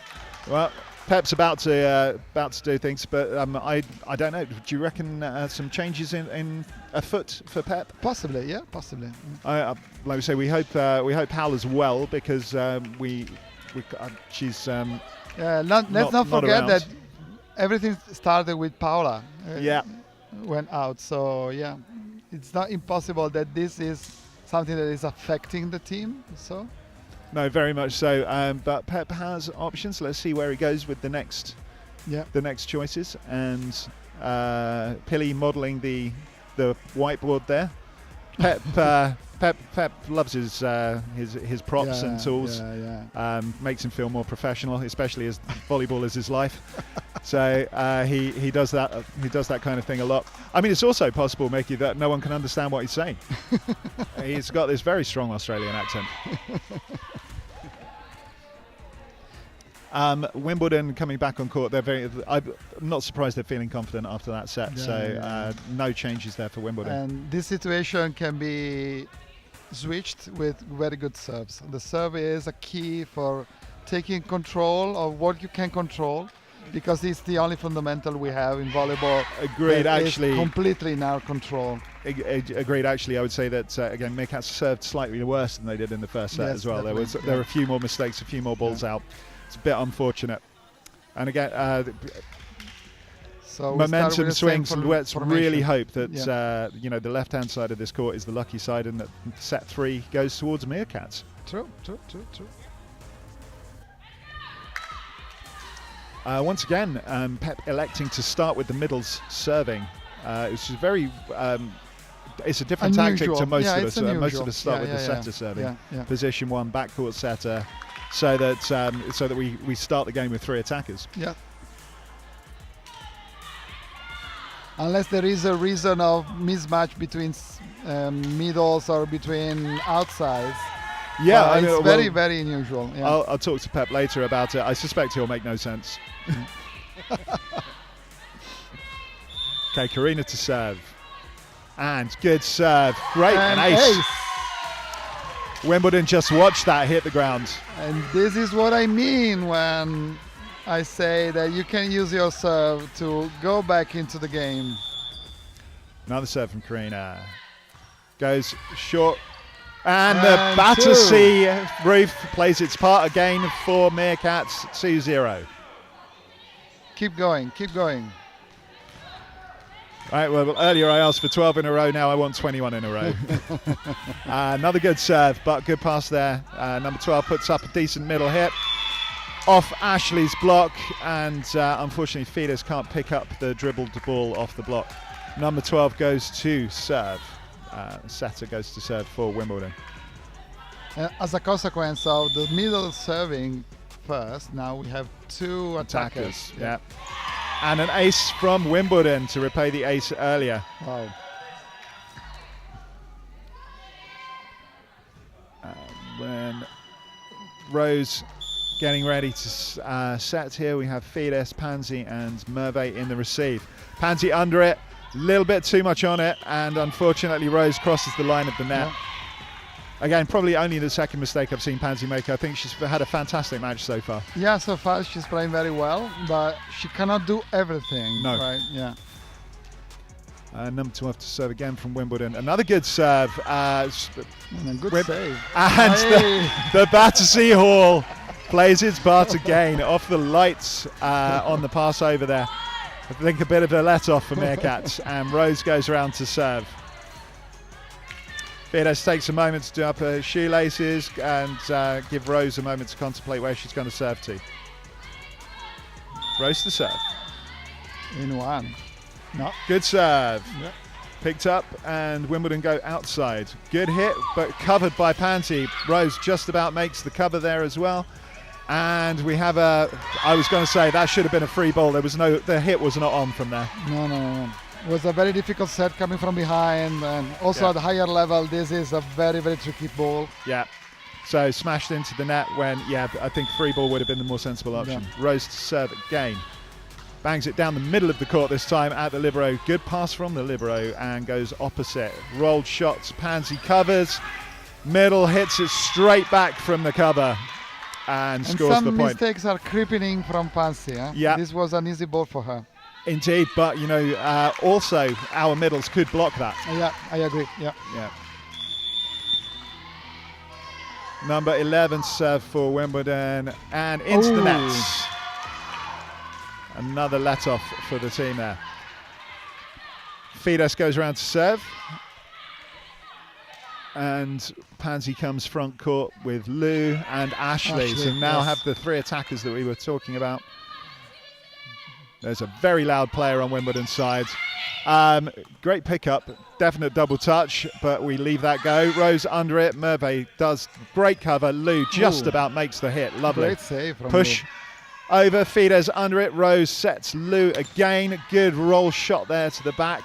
Well, Pep's about to do things, but I don't know. Do you reckon some changes in afoot for Pep? Possibly, yeah, possibly. Like we say, we hope Hal as well, because she's let's not forget that everything started with Paula. Went out, so yeah, it's not impossible that this is something that is affecting the team. So. No, very much so. But Pep has options. Let's see where he goes with the next choices. And Pili modelling the whiteboard there. Pep loves his props and tools. Makes him feel more professional, especially as volleyball is his life. So he does that. He does that kind of thing a lot. I mean, it's also possible, Mickey, that no one can understand what he's saying. He's got this very strong Australian accent. Wimbledon coming back on court. I'm not surprised they're feeling confident after that set. No changes there for Wimbledon. And this situation can be switched with very good serves. The serve is a key for taking control of what you can control, because it's the only fundamental we have in volleyball. Agreed, actually. Completely in our control. Agreed, actually. I would say that, again, Meerkats served slightly worse than they did in the first set as well. There were a few more mistakes, a few more balls out. It's a bit unfortunate. And again, so momentum swings, and let's really hope that the left-hand side of this court is the lucky side, and that set 3 goes towards Meerkats. True. Once again, Pep electing to start with the middles serving. It's very. It's a different tactic to most of us. Most of us start with the setter serving. Position 1, backcourt setter, so that we start the game with 3 attackers. Yeah. unless there is a reason of mismatch between middles or between outsides. Yeah, But I know, it's very, very unusual. Yeah. I'll talk to Pep later about it. I suspect he'll make no sense. Okay, Karina to serve. And good serve. Great, and an ace. Wimbledon just watched that hit the ground. And this is what I mean when I say that you can use your serve to go back into the game. Another serve from Karina. Goes short. And the Battersea roof plays its part again for Meerkats, 2-0. Keep going, keep going. Right, well, earlier I asked for 12 in a row, now I want 21 in a row. Another good serve, but good pass there. Number 12 puts up a decent middle hit off Ashley's block, and unfortunately Fides can't pick up the dribbled ball off the block. Number 12 goes to serve. Setter goes to serve for Wimbledon. As a consequence of the middle serving first, now we have two attackers. Yeah. And an ace from Wimbledon to repay the ace earlier. Wow. When Rose getting ready to set here, we have Fides, Pansy and Merve in the receive. Pansy under it, a little bit too much on it, and unfortunately Rose crosses the line of the net. Yeah. Again, probably only the second mistake I've seen Pansy make. I think she's had a fantastic match so far. Yeah, so far she's playing very well, but she cannot do everything. No. Right? Yeah. Number 12 to serve again from Wimbledon. Another good serve. And a good save. And the Battersea Hall plays its part again off the lights on the pass over there. I think a bit of a let-off for Meerkats, and Rose goes around to serve. Fides takes a moment to do up her shoelaces and give Rose a moment to contemplate where she's going to serve to. Rose to serve. In one. No. Good serve. Yep. Picked up, and Wimbledon go outside. Good hit, but covered by Pansy. Rose just about makes the cover there as well. And we have I was going to say that should have been a free ball. The hit was not on from there. No. It was a very difficult set coming from behind, and also at a higher level, this is a very, very tricky ball. Yeah. So smashed into the net when, I think free ball would have been the more sensible option. Yeah. Rose to serve again. Bangs it down the middle of the court this time at the libero. Good pass from the libero and goes opposite. Rolled shots, Pansy covers. Middle hits it straight back from the cover and scores the point. Some mistakes are creeping in from Pansy. Yeah. This was an easy ball for her. Indeed, but also our middles could block that. Yeah, I agree. Yeah. Number 11 serve for Wimbledon and into the nets. Another let-off for the team there. Fides goes around to serve. And Pansy comes front court with Lou and Ashley. So now have the three attackers that we were talking about. There's a very loud player on Wimbledon's side. Great pickup, definite double touch, but we leave that go. Rose under it, Merve does great cover. Lou just about makes the hit, lovely. Great save from Push Lou. Over, Fides under it, Rose sets Lou again. Good roll shot there to the back.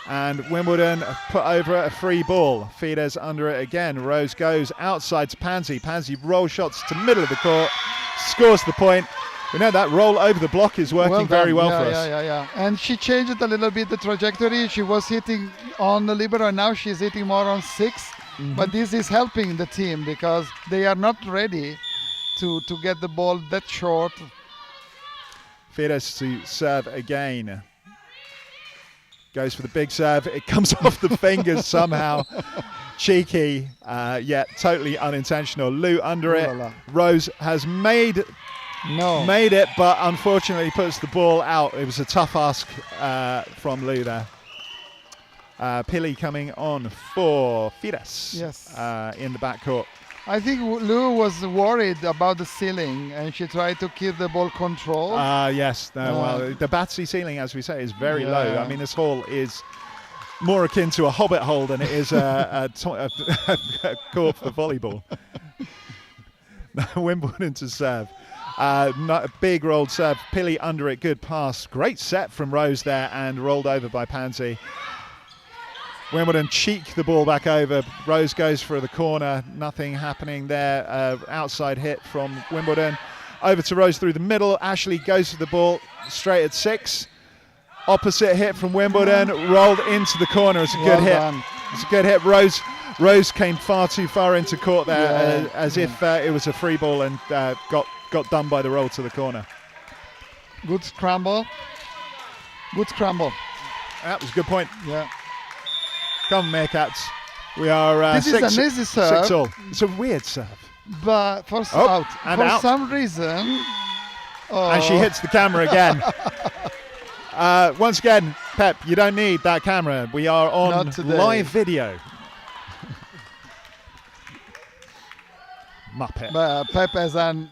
And Wimbledon put over a free ball. Fides under it again. Rose goes outside to Pansy. Pansy roll shots to middle of the court, scores the point. We know that roll over the block is working very well for us. Yeah. And she changed it a little bit, the trajectory. She was hitting on the libero, and now she's hitting more on 6. Mm-hmm. But this is helping the team because they are not ready to get the ball that short. Fides to serve again. Goes for the big serve. It comes off the fingers somehow. Cheeky, yet totally unintentional. Lou under it. Rose has made it, but unfortunately puts the ball out. It was a tough ask from Lou there. Pili coming on for Fides. Yes. In the backcourt. I think Lou was worried about the ceiling and she tried to keep the ball controlled. Yes. Well, the Battersea ceiling, as we say, is very low. I mean, this hall is more akin to a hobbit hole than it is a court for volleyball. Wimbledon to serve. Big rolled serve. Pili under it. Good pass. Great set from Rose there and rolled over by Pansy. Wimbledon cheek the ball back over. Rose goes for the corner. Nothing happening there. Outside hit from Wimbledon. Over to Rose through the middle. Ashley goes for the ball straight at 6. Opposite hit from Wimbledon. Rolled into the corner. It's a good hit. It's a good hit. Rose came far too far into court there, as if it was a free ball, and got done by the roll to the corner. Good scramble. Good scramble. That was a good point. Yeah. Come on, Meerkats. We are this is an easy serve. 6-all. It's a weird serve. But for some reason... And she hits the camera again. Once again, Pep, you don't need that camera. We are on live video. Muppet. Pep has a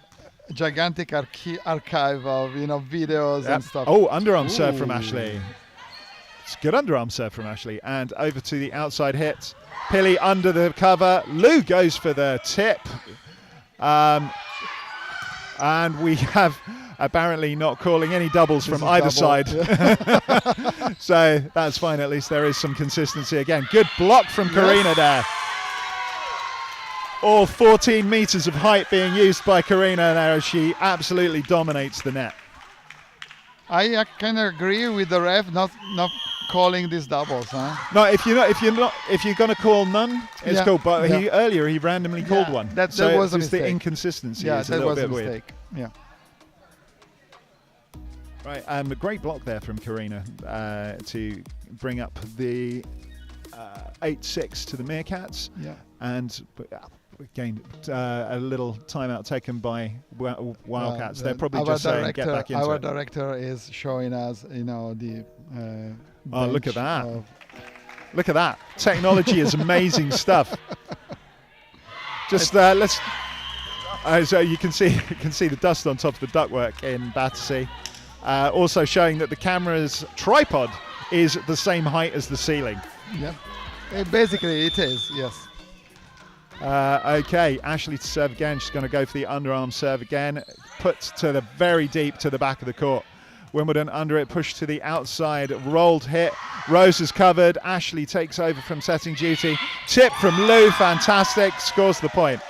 gigantic archive of videos and stuff. Oh, underarm serve from Ashley. It's a good underarm serve from Ashley. And over to the outside hit. Pili under the cover. Lou goes for the tip. And we have apparently not calling any doubles from either side. So that's fine. At least there is some consistency again. Good block from Karina there. All 14 meters of height being used by Karina there as she absolutely dominates the net. I kind of agree with the ref not calling these doubles, huh? No, if you're going to call none, it's cool. But earlier he randomly called one. That was a mistake. The inconsistency. Yeah, is a little was bit a mistake. Weird. Yeah. Right, a great block there from Karina to bring up the 8-6 to the Meerkats. Yeah. And again, a little timeout taken by Wildcats. They're probably just saying get back into it. Our director is showing us, the. Oh, look at that! Look at that! Technology is amazing stuff. Just let's. So you can see the dust on top of the ductwork in Battersea. Also showing that the camera's tripod is the same height as the ceiling. Yeah, basically it is. Yes. Okay, Ashley to serve again. She's going to go for the underarm serve again. Put to the very deep to the back of the court. Wimbledon under it, pushed to the outside, rolled hit. Rose is covered. Ashley takes over from setting duty. Tip from Lou, fantastic. Scores the point.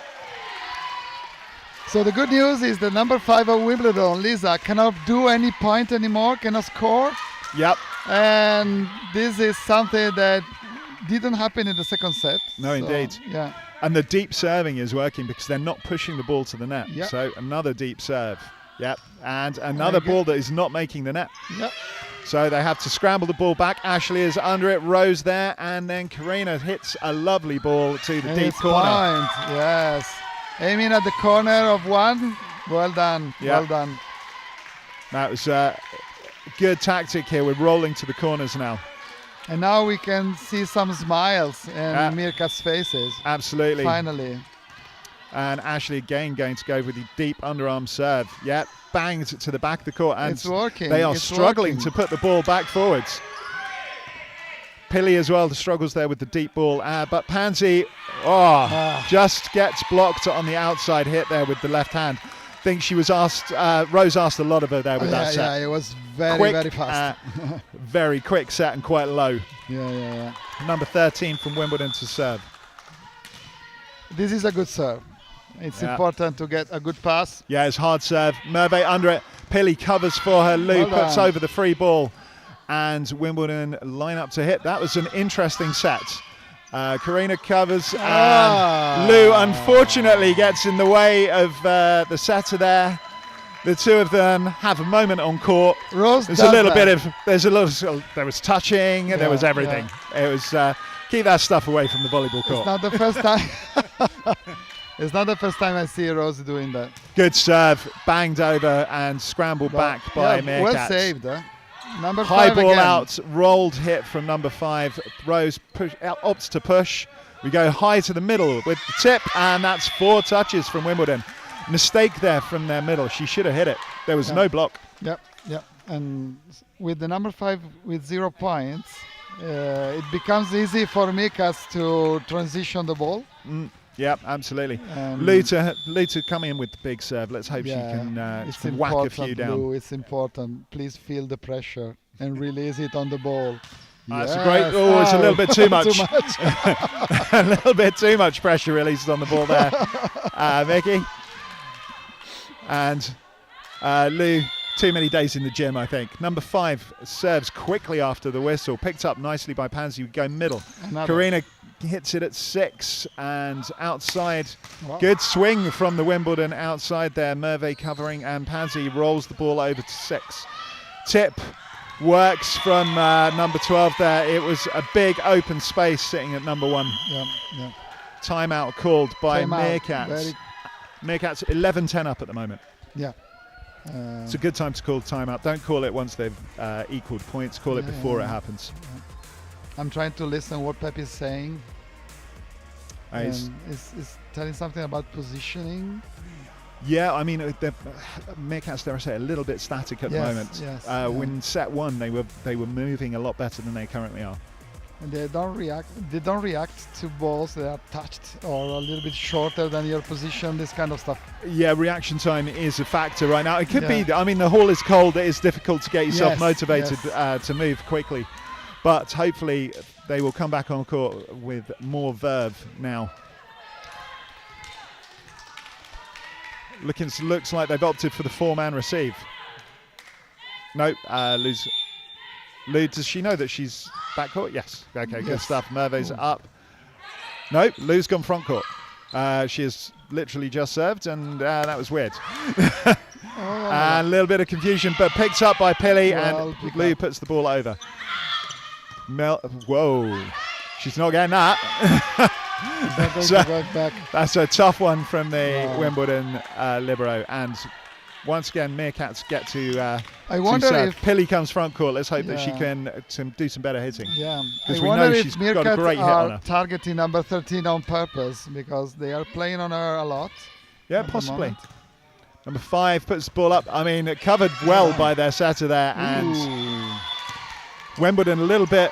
So the good news is the number 5 of Wimbledon, Lisa, cannot do any point anymore, cannot score. Yep. And this is something that didn't happen in the second set. No, indeed. Yeah. And the deep serving is working because they're not pushing the ball to the net. Yep. So another deep serve. Yep. And another ball that is not making the net. Yep. So they have to scramble the ball back. Ashley is under it, Rose there, and then Karina hits a lovely ball to the deep corner. Point. Yes. Aiming at the corner of one. Well done. Yep. Well done. That was good tactic here. We're rolling to the corners now. And now we can see some smiles in Meerkats' faces. Absolutely. Finally. And Ashley again going to go with the deep underarm serve. Yep, banged to the back of the court. And it's working. They are struggling to put the ball back forwards. Pili as well, the struggles there with the deep ball. But Pansy just gets blocked on the outside hit there with the left hand. I think she was asked, Rose asked a lot of her there with that set. Yeah, it was very fast. Very quick set and quite low. Yeah. Number 13 from Wimbledon to serve. This is a good serve. It's important to get a good pass. Yeah, it's hard serve. Merve under it. Pili covers for her. Lou puts over the free ball. And Wimbledon line up to hit. That was an interesting set. Karina covers. And Lou unfortunately gets in the way of the setter there. The two of them have a moment on court. Rose there was touching. There was everything. It was keep that stuff away from the volleyball court. It's not the first time. It's not the first time I see Rose doing that. Good serve, banged over and scrambled back by Meerkats. Well saved, huh? Number 5 High ball again. out, rolled hit from number 5. Rose opts to push. We go high to the middle with the tip, and that's 4 touches from Wimbledon. Mistake there from their middle. She should have hit it. There was no block. Yep. And with the number 5 with 0 points, it becomes easy for Meerkats to transition the ball. Yep, absolutely. Lou to come in with the big serve. Let's hope she can whack a few down. Lou, it's important. Please feel the pressure and release it on the ball. That's a great. Oh, it's a little bit too much. Too much. A little bit too much pressure released on the ball there, Mickey. And Lou, too many days in the gym, I think. Number 5 serves quickly after the whistle. Picked up nicely by Pansy. We go middle. Karina hits it at 6 and outside. Wow. Good swing from the Wimbledon outside there. Merve covering, and Pansy rolls the ball over to 6. Tip works from number 12 there. It was a big open space sitting at number 1. Yeah. Timeout called by Meerkats. Meerkats 11-10 up at the moment. Yeah. It's a good time to call timeout. Don't call it once they've equaled points. Call it before it happens. I'm trying to listen what Pep is saying. Is telling something about positioning. Yeah, I mean, the Meerkats, dare I say, a little bit static at the moment. Yes, when set 1, they were moving a lot better than they currently are. And they don't react. They don't react to balls that are touched or a little bit shorter than your position. This kind of stuff. Yeah, reaction time is a factor right now. It could be. I mean, the hall is cold. It is difficult to get yourself motivated to move quickly, but hopefully they will come back on court with more verve now. Looks like they've opted for the 4-man receive. Nope, Lou, does she know that she's backcourt? Yes. Okay, good stuff. Merve's up. Nope, Lou's gone front court. She has literally just served, and that was weird. A little bit of confusion, but picked up by Pili, and Lou puts the ball over. Whoa, she's not getting that. So, that's a tough one from the Wimbledon libero, and once again Meerkats get to I wonder if Pili comes front court. Let's hope that she can do some better hitting. Yeah, because we know she's got a great hit on her. Targeting number 13 on purpose because they are playing on her a lot. Yeah, possibly. Number 5 puts the ball up. I mean, it covered well by their setter there, and Wimbledon a little bit,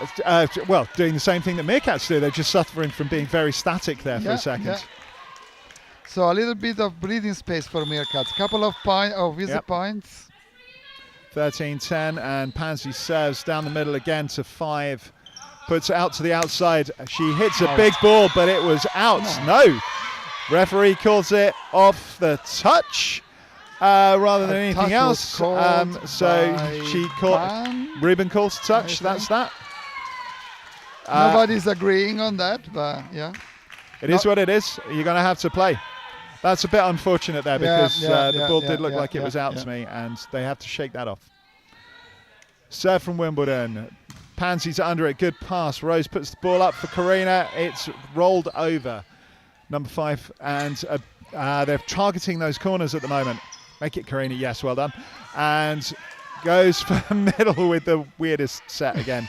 doing the same thing that Meerkats do. They're just suffering from being very static there for a second. Yeah. So a little bit of breathing space for Meerkats. Couple of visit points. 13-10, and Pansy serves down the middle again to 5. Puts it out to the outside. She hits a big ball, but it was out. No. Referee calls it off the touch rather than anything else. So she caught. Ruben calls touch. That's that. Nobody's agreeing on that, but yeah. It is what it is. You're going to have to play. That's a bit unfortunate there because the ball did look like it was out to me, and they have to shake that off. Serve from Wimbledon. Pansy's under it. Good pass. Rose puts the ball up for Karina. It's rolled over. Number 5, and they're targeting those corners at the moment. Make it Karina. Yes, well done. And goes for middle with the weirdest set again.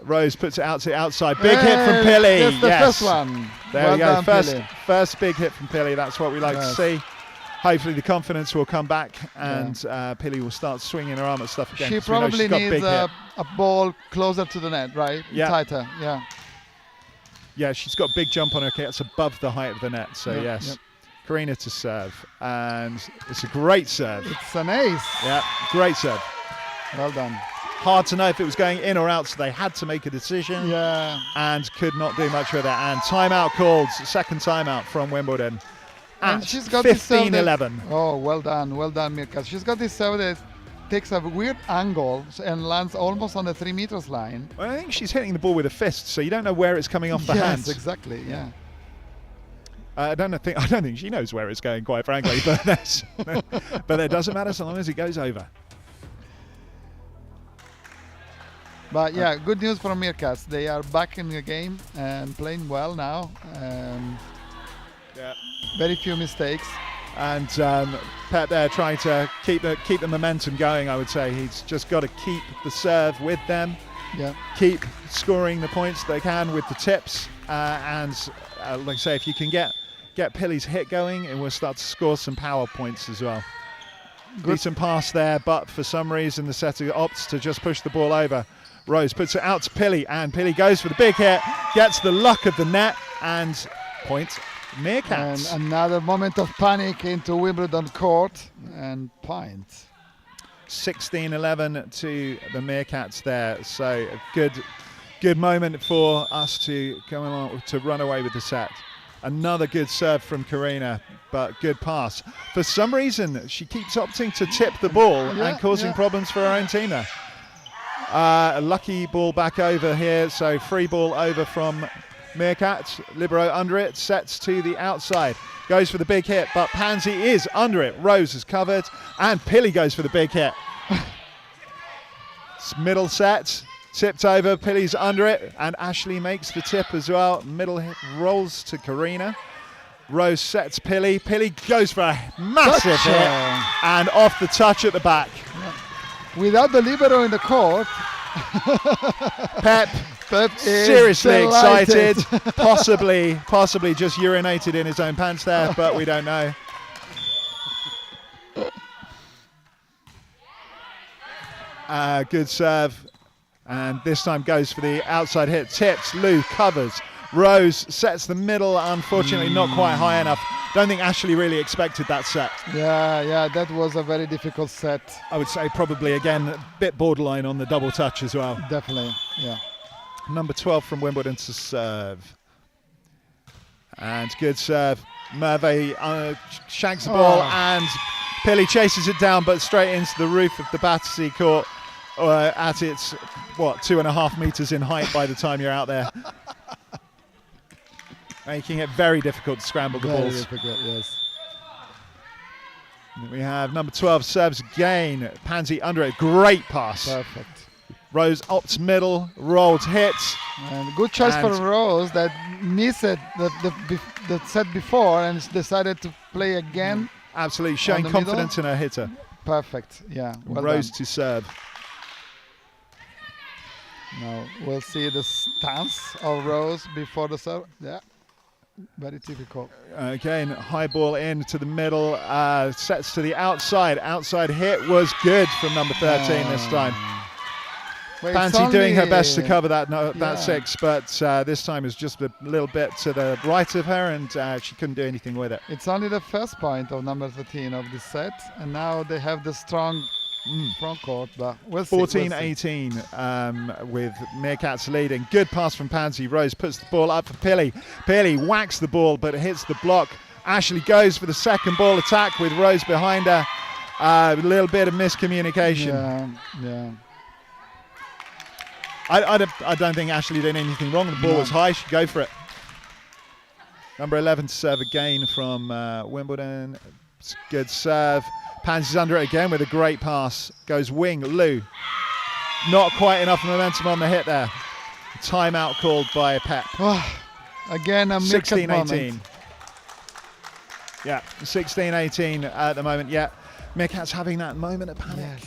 Rose puts it out to the outside. Big hit from Pili. That's the first one. There we go. First big hit from Pili. That's what we like to see. Hopefully the confidence will come back, and Pili will start swinging her arm at stuff again. She probably needs a ball closer to the net, right? Yeah. Tighter. Yeah. Yeah, she's got a big jump on her. It's above the height of the net. So yes. Yep. Karina to serve, and it's a great serve. It's an ace. Yeah, great serve. Well done. Hard to know if it was going in or out, so they had to make a decision. Yeah. And could not do much with it. And timeout called, second timeout from Wimbledon. And she's got 15-11. Oh, well done, Meerkats. She's got this serve that takes a weird angle and lands almost on the 3 meters line. Well, I think she's hitting the ball with a fist, so you don't know where it's coming off the hands. Yes, exactly. Yeah. I don't think she knows where it's going, quite frankly, but it doesn't matter so long as it goes over. But yeah, good news for Meerkats. They are back in the game and playing well now. Very few mistakes. And Pep there trying to keep the momentum going, I would say. He's just got to keep the serve with them. Yeah. Keep scoring the points they can with the tips. And like I say, if you can get Pili's hit going, and we'll start to score some power points as well. Decent pass there, but for some reason the setter opts to just push the ball over. Rose puts it out to Pili, and Pili goes for the big hit, gets the luck of the net, and Point Meerkats. And another moment of panic into Wimbledon court and point. 16-11 to the Meerkats there. So a good moment for us to come along to run away with the set. Another good serve from Karina, but good pass. For some reason, she keeps opting to tip the ball and causing problems for her own team there. A lucky ball back over here, so free ball over from Meerkats. Libero under it, sets to the outside. Goes for the big hit, but Pansy is under it. Rose is covered, and Pili goes for the big hit. Middle set. Tipped over, Pili's under it, and Ashley makes the tip as well. Middle hit rolls to Karina. Rose sets Pili. Pili goes for a massive hit, and off the touch at the back. Without the libero in the court, Pep is seriously delighted. excited, possibly just urinated in his own pants there, but we don't know. Good serve. And this time goes for the outside hit. Tips, Lou covers. Rose sets the middle, unfortunately not quite high enough. Don't think Ashley really expected that set. Yeah, that was a very difficult set. I would say probably, again, a bit borderline on the double touch as well. Definitely, yeah. Number 12 from Wimbledon to serve. And good serve. Merve shanks the ball and Pili chases it down, but straight into the roof of the Battersea court. At its 2.5 meters in height by the time you're out there, making it very difficult to scramble the balls. Very difficult, yes. We have number 12 serves again. Pansy under it, great pass. Perfect. Rose opts middle, rolled, hits. And good choice for Rose that missed the set before and decided to play again. Absolutely, showing confidence in her hitter. Perfect, yeah. Well Rose done. to serve. Now we'll see the stance of Rose before the serve. Yeah, very typical. Again, high ball in to the middle, sets to the outside. Outside hit was good from number 13 this time. Pansy doing her best to cover that six, but this time is just a little bit to the right of her, and she couldn't do anything with it. It's only the first point of number 13 of this set, and now they have the strong front court, but we'll see. 14-18 with Meerkats leading. Good pass from Pansy. Rose puts the ball up for Pili. Pili whacks the ball, but hits the block. Ashley goes for the second ball attack with Rose behind her. A little bit of miscommunication. Yeah. I don't think Ashley did anything wrong. The ball was high. She'd go for it. Number 11 to serve again from Wimbledon. It's a good serve. Pansy's under it again with a great pass. Goes wing, Lou. Not quite enough momentum on the hit there. Timeout called by Pep. Again, a Meerkat moment. Yeah, 16-18 at the moment. Yeah, Meerkats having that moment of panic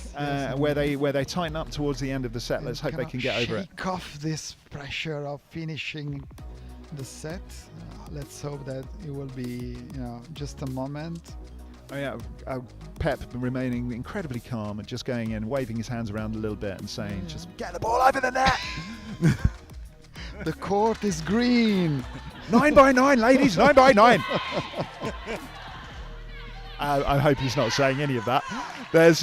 where they tighten up towards the end of the set. Let's hope they can get over it. Shake off this pressure of finishing the set. Let's hope that it will be, just a moment. Oh yeah, Pep remaining incredibly calm and just going in, waving his hands around a little bit and saying, just get the ball over the net. The court is green. 9 by 9, ladies, 9 by 9. I hope he's not saying any of that. There's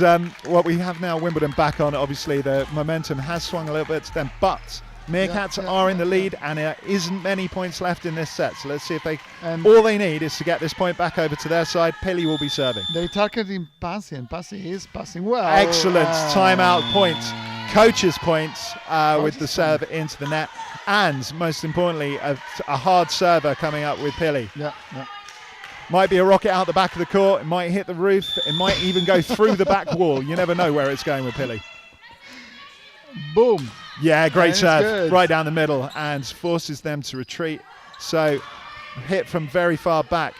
what we have now, Wimbledon back on. Obviously, the momentum has swung a little bit to them, but Meerkats are in the lead, and there isn't many points left in this set. So let's see if they. All they need is to get this point back over to their side. Pili will be serving. They're targeting Pansy, and Pansy is passing well. Excellent timeout point, coach's points with the serve into the net, and most importantly, a hard server coming up with Pili. Yeah. Might be a rocket out the back of the court. It might hit the roof. It might even go through the back wall. You never know where it's going with Pili. Boom. Yeah, great serve. Right down the middle and forces them to retreat. So hit from very far back.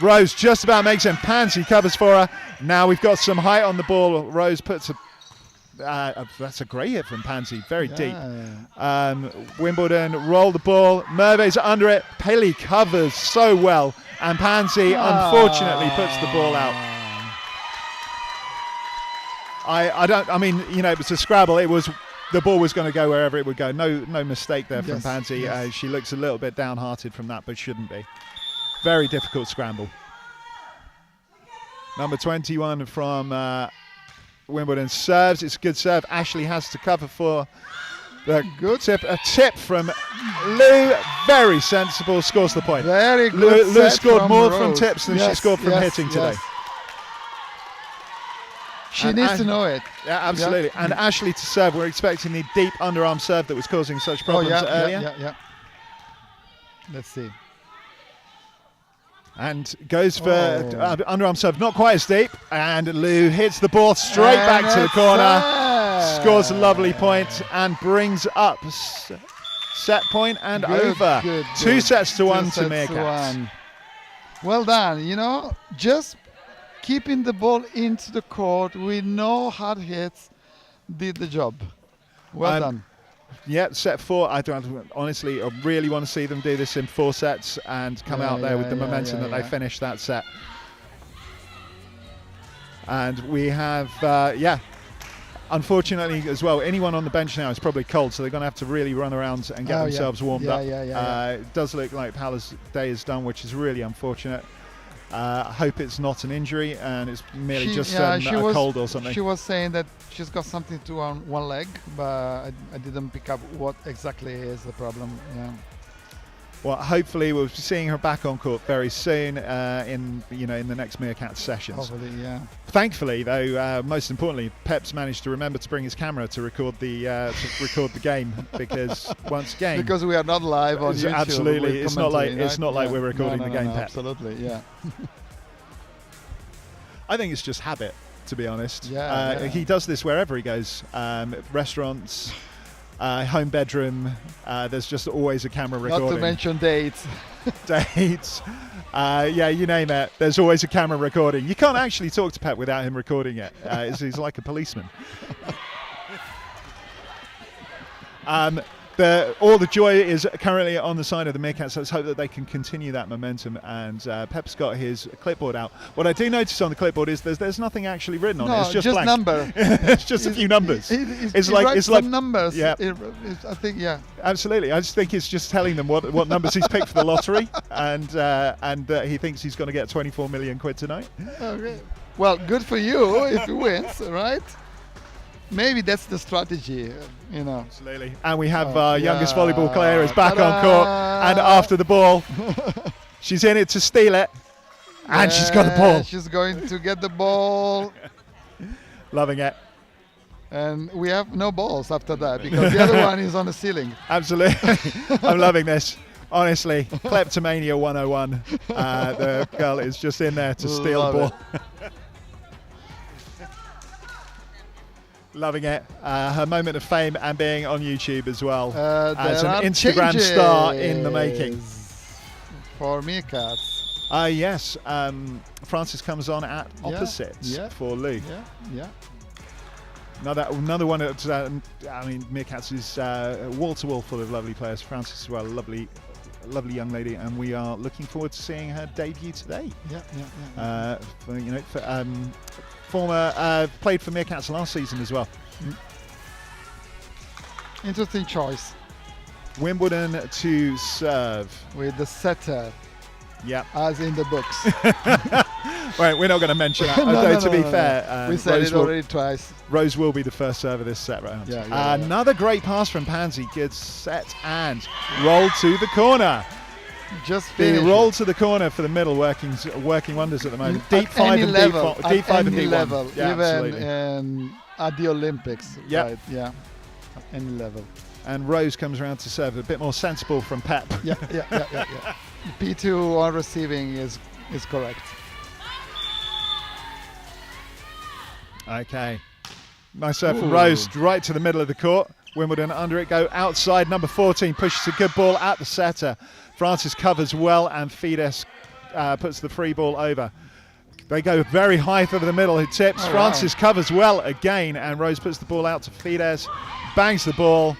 Rose just about makes it. Pansy covers for her. Now we've got some height on the ball. Rose puts that's a great hit from Pansy. Very deep. Wimbledon roll the ball. Merve's under it. Pili covers so well. And Pansy unfortunately puts the ball out. It was a scrabble. It was the ball was going to go wherever it would go. No mistake there from Yes, Pansy. yes. She looks a little bit downhearted from that, but shouldn't be. Very difficult scramble. Number 21 from Wimbledon serves. It's a good serve. Ashley has to cover for the Good. tip. A tip from Lou. Very sensible. Scores the point. Very good. Lou set scored more from Rose. tips than she Yes, scored from yes, hitting today. yes. She And needs to know it. Yeah, absolutely. And Ashley to serve. We're expecting the deep underarm serve that was causing such problems earlier. Yeah. Let's see. And goes for underarm serve, not quite as deep. And Lou hits the ball straight back to the corner. Scores a lovely point and brings up set point and over. Good. 2 sets to 1 to 2 sets Meerkats. 1. Well done. Just keeping the ball into the court with no hard hits did the job. Well done. Yeah, set 4. I honestly really want to see them do this in 4 sets and come out there with the momentum that they finished that set. And we have, unfortunately as well, anyone on the bench now is probably cold, so they're going to have to really run around and get themselves warmed up. It does look like Palla's day is done, which is really unfortunate. I hope it's not an injury and it's merely just a cold or something. She was saying that she's got something to on one leg, but I didn't pick up what exactly is the problem. Yeah. Well, hopefully we'll be seeing her back on court very soon in the next Meerkats sessions. Hopefully, yeah. Thankfully, though, most importantly, Pep's managed to remember to bring his camera to record the game because once again, because we are not live on YouTube. Absolutely, it's not like we're recording the game. Pep. Absolutely, yeah. I think it's just habit, to be honest. He does this wherever he goes, restaurants. Home bedroom, there's just always a camera recording. Not to mention dates. Dates. You name it. There's always a camera recording. You can't actually talk to Pep without him recording it. He's like a policeman. All the joy is currently on the side of the Meerkats. Let's hope that they can continue that momentum. And Pep's got his clipboard out. What I do notice on the clipboard is there's nothing actually written on it. It's just blank. Number. It's just a few numbers. It's like numbers. Yeah. I think Absolutely. I just think it's just telling them what numbers he's picked for the lottery, and he thinks he's going to get 24 million quid tonight. Okay. Well, good for you if he wins, right? Maybe that's the strategy, Absolutely. And we have our youngest volleyball player is back on court and after the ball. She's in it to steal it. And she's got the ball. She's going to get the ball. Loving it. And we have no balls after that because the other one is on the ceiling. Absolutely. I'm loving this. Honestly, kleptomania 101. The girl is just in there to steal the ball. Loving it. Her moment of fame and being on YouTube as well. As an Instagram star in the making. For Meerkats. Yes. Francis comes on at opposites for Lou. Yeah. Another one. Meerkats is wall to wall full of lovely players. Francis as well, lovely young lady, and we are looking forward to seeing her debut today. Played for Meerkats last season as well. Interesting choice. Wimbledon to serve with the setter. Yeah, as in the books. Right, we're not going to mention that. To be fair, we said it already twice. Rose will be the first serve of this set round. Another great pass from Pansy. Good set and roll to the corner. Just the roll to the corner for the middle working wonders at the moment. Deep 5 and deep 5 and deep level, 1. Yeah, even at the Olympics. Yeah, right, yeah, any level. And Rose comes around to serve a bit more sensible from Pep. Yeah. P2 on receiving is correct. Okay, nice serve from Rose, right to the middle of the court. Wimbledon under it, go outside. Number 14 pushes a good ball at the setter. Francis covers well, and Fides puts the free ball over. They go very high through the middle. It tips. Francis covers well again, and Rose puts the ball out to Fides. Bangs the ball.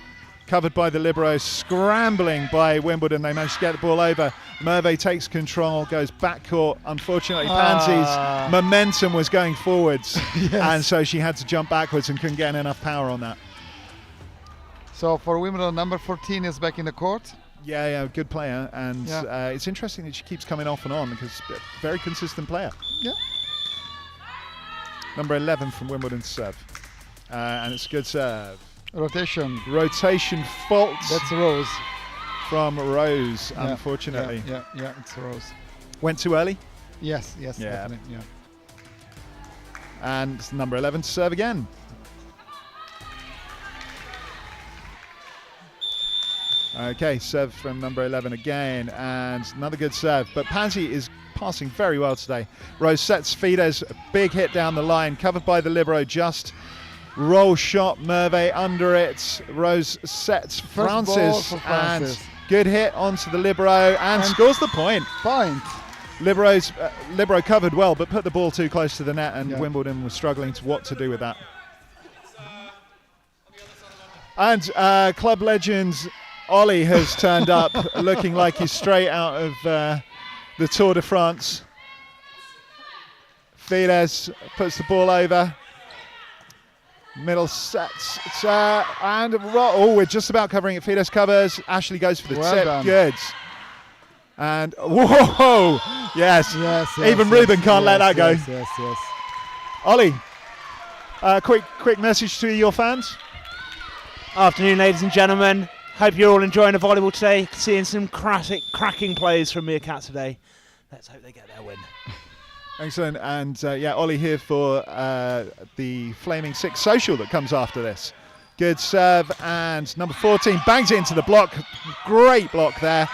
Covered by the libero. Scrambling by Wimbledon. They manage to get the ball over. Merve takes control, goes backcourt. Unfortunately, Pansy's momentum was going forwards, and so she had to jump backwards and couldn't get enough power on that. So for Wimbledon, number 14 is back in the court. Yeah, good player, and it's interesting that she keeps coming off and on because very consistent player. Yeah. Number 11 from Wimbledon serve, and it's a good serve. Rotation. Rotation fault. That's Rose. From Rose, unfortunately. Yeah, it's Rose. Went too early. Yes, definitely. Yeah. And number 11 to serve again. Okay, serve from number 11 again, and another good serve. But Pansy is passing very well today. Rose sets Fides, a big hit down the line, covered by the libero, just roll shot, Merve under it. Rose sets Francis, and good hit onto the libero, and scores the point. Libero covered well, but put the ball too close to the net, and Wimbledon was struggling to what to do with that. And club legends Ollie has turned up looking like he's straight out of the Tour de France. Fides puts the ball over. Middle sets. And we're just about covering it. Fides covers. Ashley goes for the tip. Done. Good. And whoa! Yes. Even Ruben can't let that go. Yes. Ollie, quick message to your fans. Afternoon, ladies and gentlemen. Hope you're all enjoying the volleyball today. Seeing some cracking plays from Meerkats today. Let's hope they get their win. Excellent. And Ollie here for the Flaming Six social that comes after this. Good serve, and number 14 bangs it into the block. Great block there.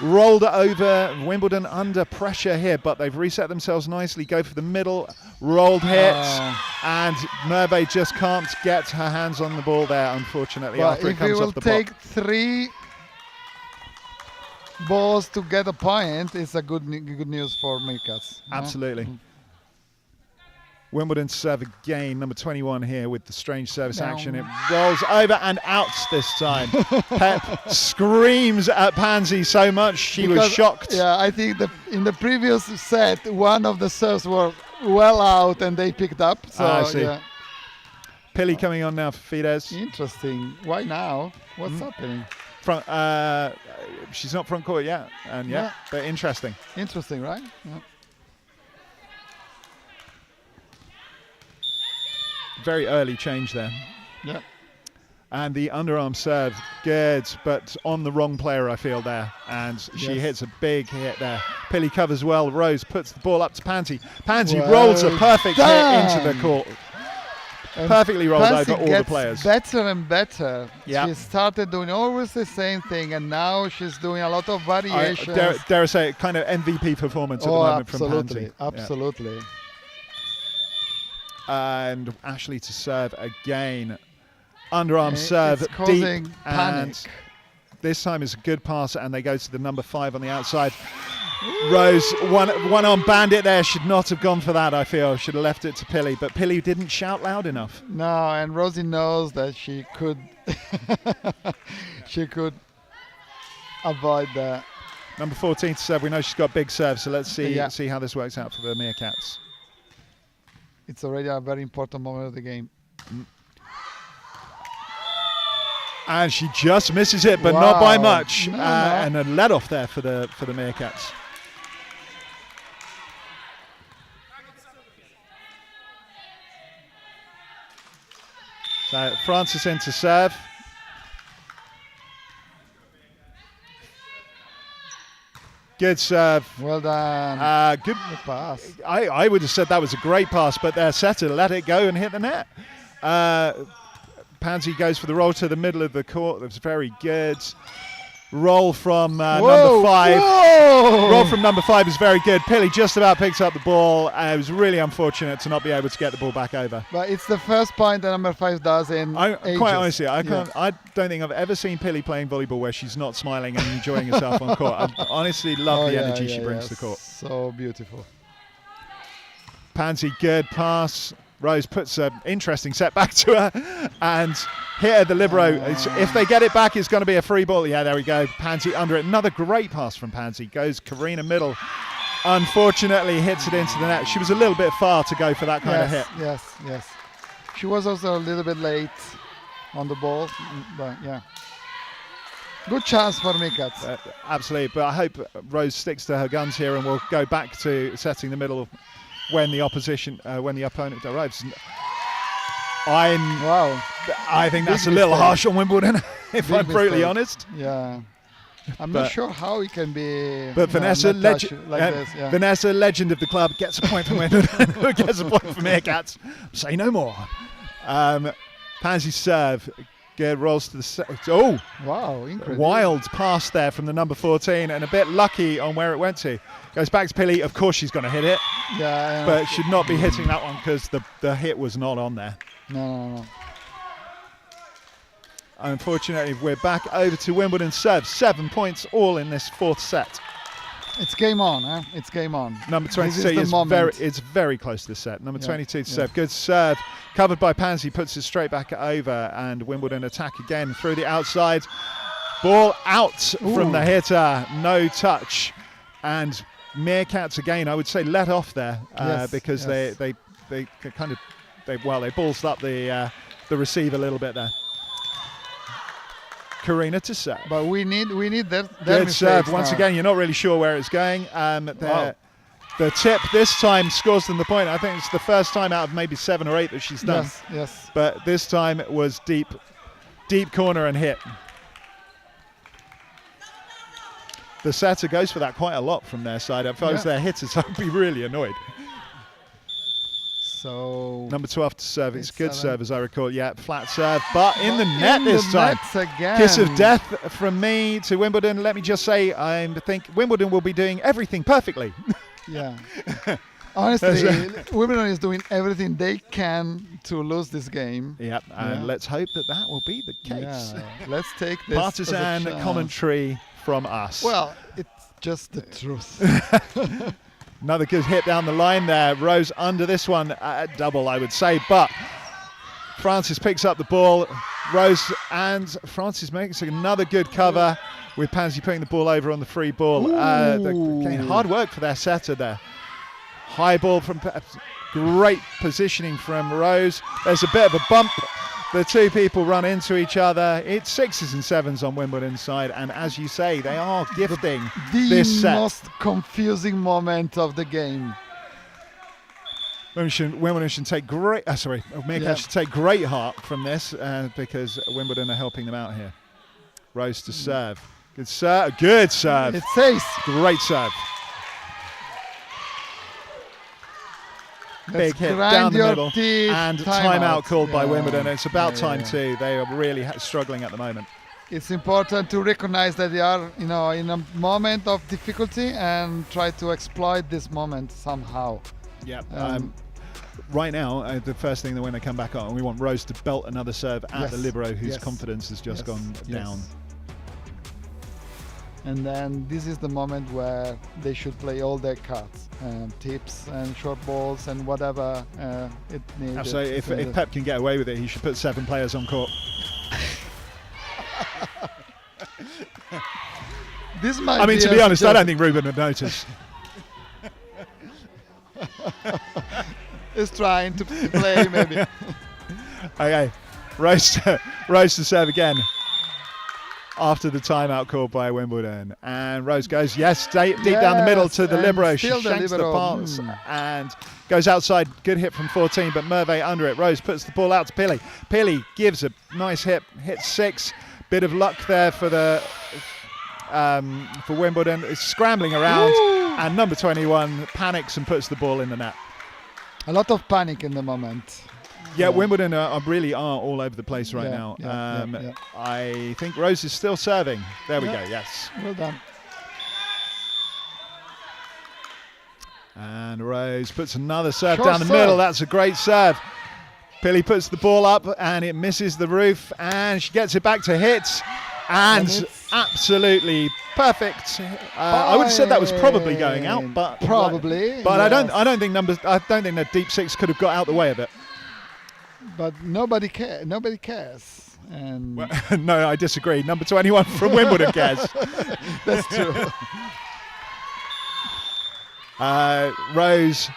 Rolled it over. Wimbledon under pressure here, but they've reset themselves nicely. Go for the middle. Rolled hit. And Merve just can't get her hands on the ball there, unfortunately, after it comes off the block. If we will take 3 balls to get a point, it's a good news for Meerkats. Absolutely. Wimbledon serve again, number 21 here with the strange service action. It rolls over and out this time. Pep screams at Pansy so much she was shocked. Yeah, I think in the previous set, one of the serves were well out and they picked up. So, I see. Yeah. Pilly coming on now for Fides. Interesting. Why now? What's happening? She's not front court yet, and but interesting. Interesting, right? Yeah. Very early change there. Yeah. And the underarm serve, good, but on the wrong player, I feel there. And she hits a big hit there. Pilly covers well. Rose puts the ball up to Pansy. Pansy rolls a perfect hit into the court. And perfectly rolled over all the players. Better and better. Yeah. She started doing always the same thing, and now she's doing a lot of variations. Dare I say, kind of MVP performance at the moment from Pansy. Absolutely. Yeah. And Ashley to serve again. Underarm serve deep, panic. And this time it's a good pass, and they go to the number 5 on the outside. Rose, one on bandit there, should not have gone for that, I feel. Should have left it to Pilly, but Pilly didn't shout loud enough. No, and Rosie knows that she could avoid that. Number 14 to serve. We know she's got big serve, so let's see how this works out for the Meerkats. It's already a very important moment of the game. And she just misses it, but not by much. And a let off there for the Meerkats. So Francis in to serve. Good serve. Well done. Good pass. I would have said that was a great pass, but their setter let it go and hit the net. Pansy goes for the roll to the middle of the court. That's very good. Roll from number 5. Whoa. Roll from number 5 is very good. Pilly just about picks up the ball. It was really unfortunate to not be able to get the ball back over. But it's the first point that number 5 does in ages. Quite honestly, I don't think I've ever seen Pilly playing volleyball where she's not smiling and enjoying herself on court. I honestly love the energy she brings to the court. So beautiful. Pansy, good pass. Rose puts an interesting set back to her and hit her the libero. If they get it back, it's going to be a free ball. Yeah, there we go. Pansy under it. Another great pass from Pansy. Goes Karina middle. Unfortunately, hits it into the net. She was a little bit far to go for that kind of hit. Yes. She was also a little bit late. on the ball. But yeah, good chance for Meerkats. Absolutely, but I hope Rose sticks to her guns here and will go back to setting the middle when the opponent arrives. I think that's a little harsh on Wimbledon, if I'm brutally honest. Yeah. I'm not sure how it can be. But Vanessa, this, Vanessa, legend of the club, gets a point from Wimbledon. Gets a point from Meerkats. Say no more. Pansy's serve. Good rolls to the oh wow, incredible. Wild pass there from the number 14 and a bit lucky on where it went to. Goes back to Pili. Of course she's going to hit it. Yeah. But should not be hitting that one because the hit was not on there. No. Unfortunately, we're back over to Wimbledon serve. 7 points all in this fourth set. It's game on, huh? It's game on. Number 22 it's very close to the set. Number 22 to serve. Good serve. Covered by Pansy, puts it straight back over, and Wimbledon attack again through the outside. Ball out from the hitter. No touch. And Meerkats again, I would say, let off there because they ballsed up the receive a little bit there. Karina to serve. But we need their good serve. Once again, you're not really sure where it's going. The tip this time scores them the point. I think it's the first time out of maybe 7 or 8 that she's done. Yes. But this time it was deep corner and hit. The setter goes for that quite a lot from their side. If I was their hitters, I'd be really annoyed. So number 12 to serve. It's good serve, as I recall. Yeah, flat serve, but in the net this time. Kiss of death from me to Wimbledon. Let me just say, I think Wimbledon will be doing everything perfectly. Yeah. Honestly, Wimbledon is doing everything they can to lose this game. Yep, and let's hope that will be the case. Yeah. Let's take this partisan commentary from us. Well, it's just the truth. Another good hit down the line there. Rose under this one, double I would say, but Francis picks up the ball. Rose and Francis makes another good cover with Pansy putting the ball over on the free ball. Hard work for their setter there. High ball from great positioning from Rose. There's a bit of a bump. The two people run into each other. It's 6s and 7s on Wimbledon's side, and as you say, they are gifting this set. The most confusing moment of the game. Wimbledon should take Meerkats should take great heart from this because Wimbledon are helping them out here. Rose to serve. Good serve. Good serve. It's ace. Great serve. Big hit down the middle, and timeout called by Wimbledon. It's about time too. They are really struggling at the moment. It's important to recognize that they are, in a moment of difficulty and try to exploit this moment somehow. Yeah. Right now, the first thing that when they come back on, we want Rose to belt another serve at the libero, whose confidence has just gone down. And then this is the moment where they should play all their cards, tips and short balls and whatever it needs. Absolutely. If Pep can get away with it, he should put 7 players on court. To be honest, I don't think Ruben would notice. He's trying to play, maybe. Okay, Rose to serve again. After the timeout called by Wimbledon, and Rose goes deep down the middle to the libero. She shanks the pass and goes outside. Good hit from 14, but Merve under it. Rose puts the ball out to Pili. Pili gives a nice hit, hits 6. Bit of luck there for Wimbledon. It's scrambling around, and number 21 panics and puts the ball in the net. A lot of panic in the moment. Yeah, Wimbledon really are all over the place right now. I think Rose is still serving. There we go, yes. Well done. And Rose puts another serve down the middle. That's a great serve. Pili puts the ball up and it misses the roof, and she gets it back to hits. And absolutely perfect. I would have said that was probably going out, but probably. But yes. I don't think the deep 6 could have got out the way of it. But nobody cares. And no, I disagree. Number 21 from Wimbledon cares. That's true. Rose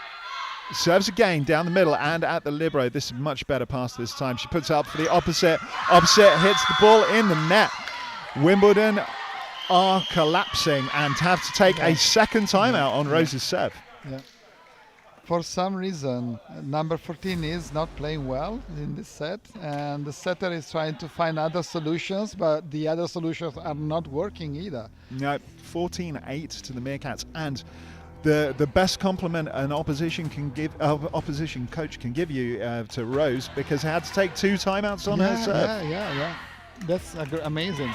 serves again down the middle and at the libero. This is much better pass this time. She puts it up for the opposite. Opposite hits the ball in the net. Wimbledon are collapsing and have to take a second timeout on Rose's serve. Yeah. For some reason, number 14 is not playing well in this set, and the setter is trying to find other solutions, but the other solutions are not working either. No, 14-8 to the Meerkats, and the best compliment an opposition coach can give you to Rose, because they had to take 2 timeouts on her serve. Yeah. That's amazing.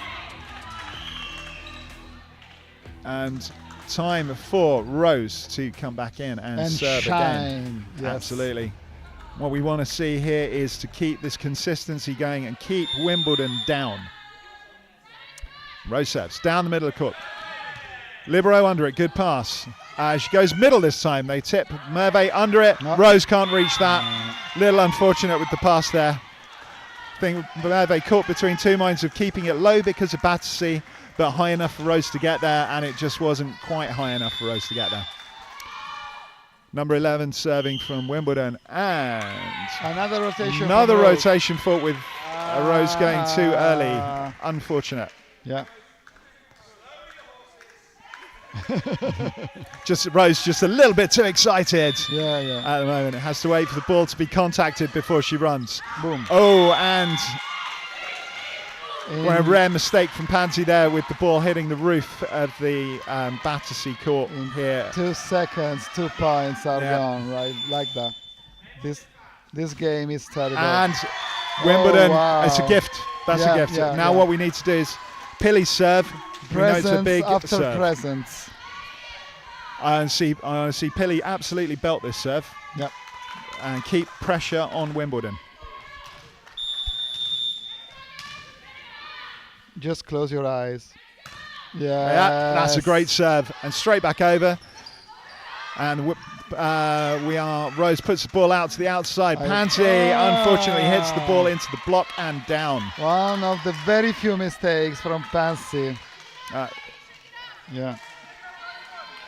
And time for Rose to come back in and serve shine. again. Yes. Absolutely. What we want to see here is to keep this consistency going and keep Wimbledon down. Rose serves down the middle of the court. Libero under it, good pass. She goes middle this time. They tip Merve under it. No. Rose can't reach that. Little unfortunate with the pass there. I think Merve caught between 2 minds of keeping it low because of Battersea, but high enough for Rose to get there, and it just wasn't quite high enough for Rose to get there. Number 11 serving from Wimbledon, and Another rotation. another from Rose. rotation fault with Rose going too early. Unfortunate. Yeah. Rose just a little bit too excited Yeah. at the moment. It has to wait for the ball to be contacted before she runs. Boom. Oh, and a rare mistake from Pansy there with the ball hitting the roof of the Battersea court here. 2 seconds, 2 points are gone, right? Like that. This game is terrible. And Wimbledon, wow. it's a gift. That's a gift. Now what we need to do is Pilly's serve. We know it's a Presence big after serve. presence. I see Pilly absolutely belt this serve. Yep. And keep pressure on Wimbledon. Just close your eyes. Yeah, that's a great serve. And straight back over. And Rose puts the ball out to the outside. Pansy unfortunately hits the ball into the block and down. One of the very few mistakes from Pansy.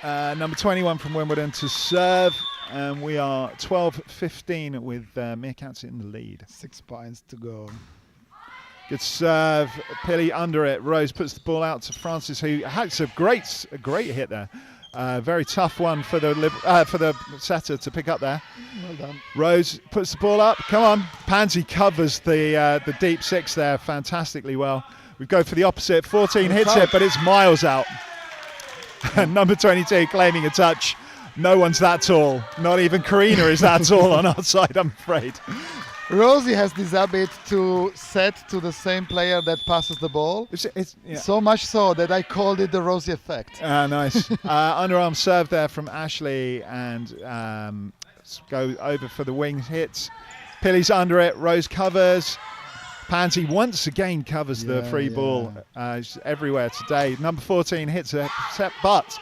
Number 21 from Wimbledon to serve. And we are 12-15 with Meerkats in the lead. 6 points to go. Good serve. Pilly under it. Rose puts the ball out to Francis, who has a great hit there. Very tough one for the setter to pick up there. Well done. Rose puts the ball up. Come on. Pansy covers the deep 6 there fantastically well. We go for the opposite. 14 hits it, but it's miles out. And number 22 claiming a touch. No one's that tall. Not even Karina is that tall on our side, I'm afraid. Rosie has this habit to set to the same player that passes the ball. So much so that I called it the Rosie effect. Nice. Underarm serve there from Ashley, and go over for the wing hits. Pilly's under it. Rose covers. Pansy once again covers the free ball. She's everywhere today. Number 14 hits a set, but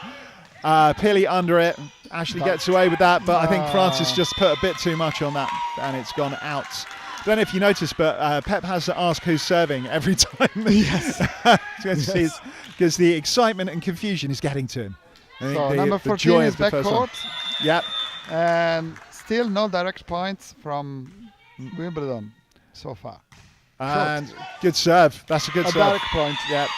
Pilly under it. Ashley gets away with that, but I think Francis just put a bit too much on that, and it's gone out. I don't know if you noticed, but Pep has to ask who's serving every time. Yes. Because the excitement and confusion is getting to him. So number 14 is backcourt. Yep. And still no direct points from Wimbledon so far. And good serve. That's a good serve. Direct point. Yep.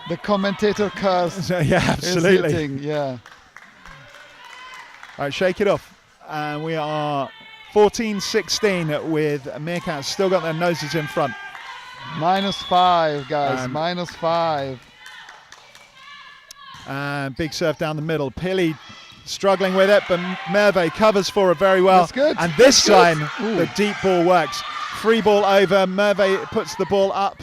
The commentator curse. Yeah, absolutely. Is hitting, yeah. All right, shake it off. And we are 14-16 with Meerkats still got their noses in front. -5, guys. -5. And big serve down the middle. Pilly struggling with it, but Merve covers for it very well. That's good. And this time, the deep ball works. Free ball over. Merve puts the ball up.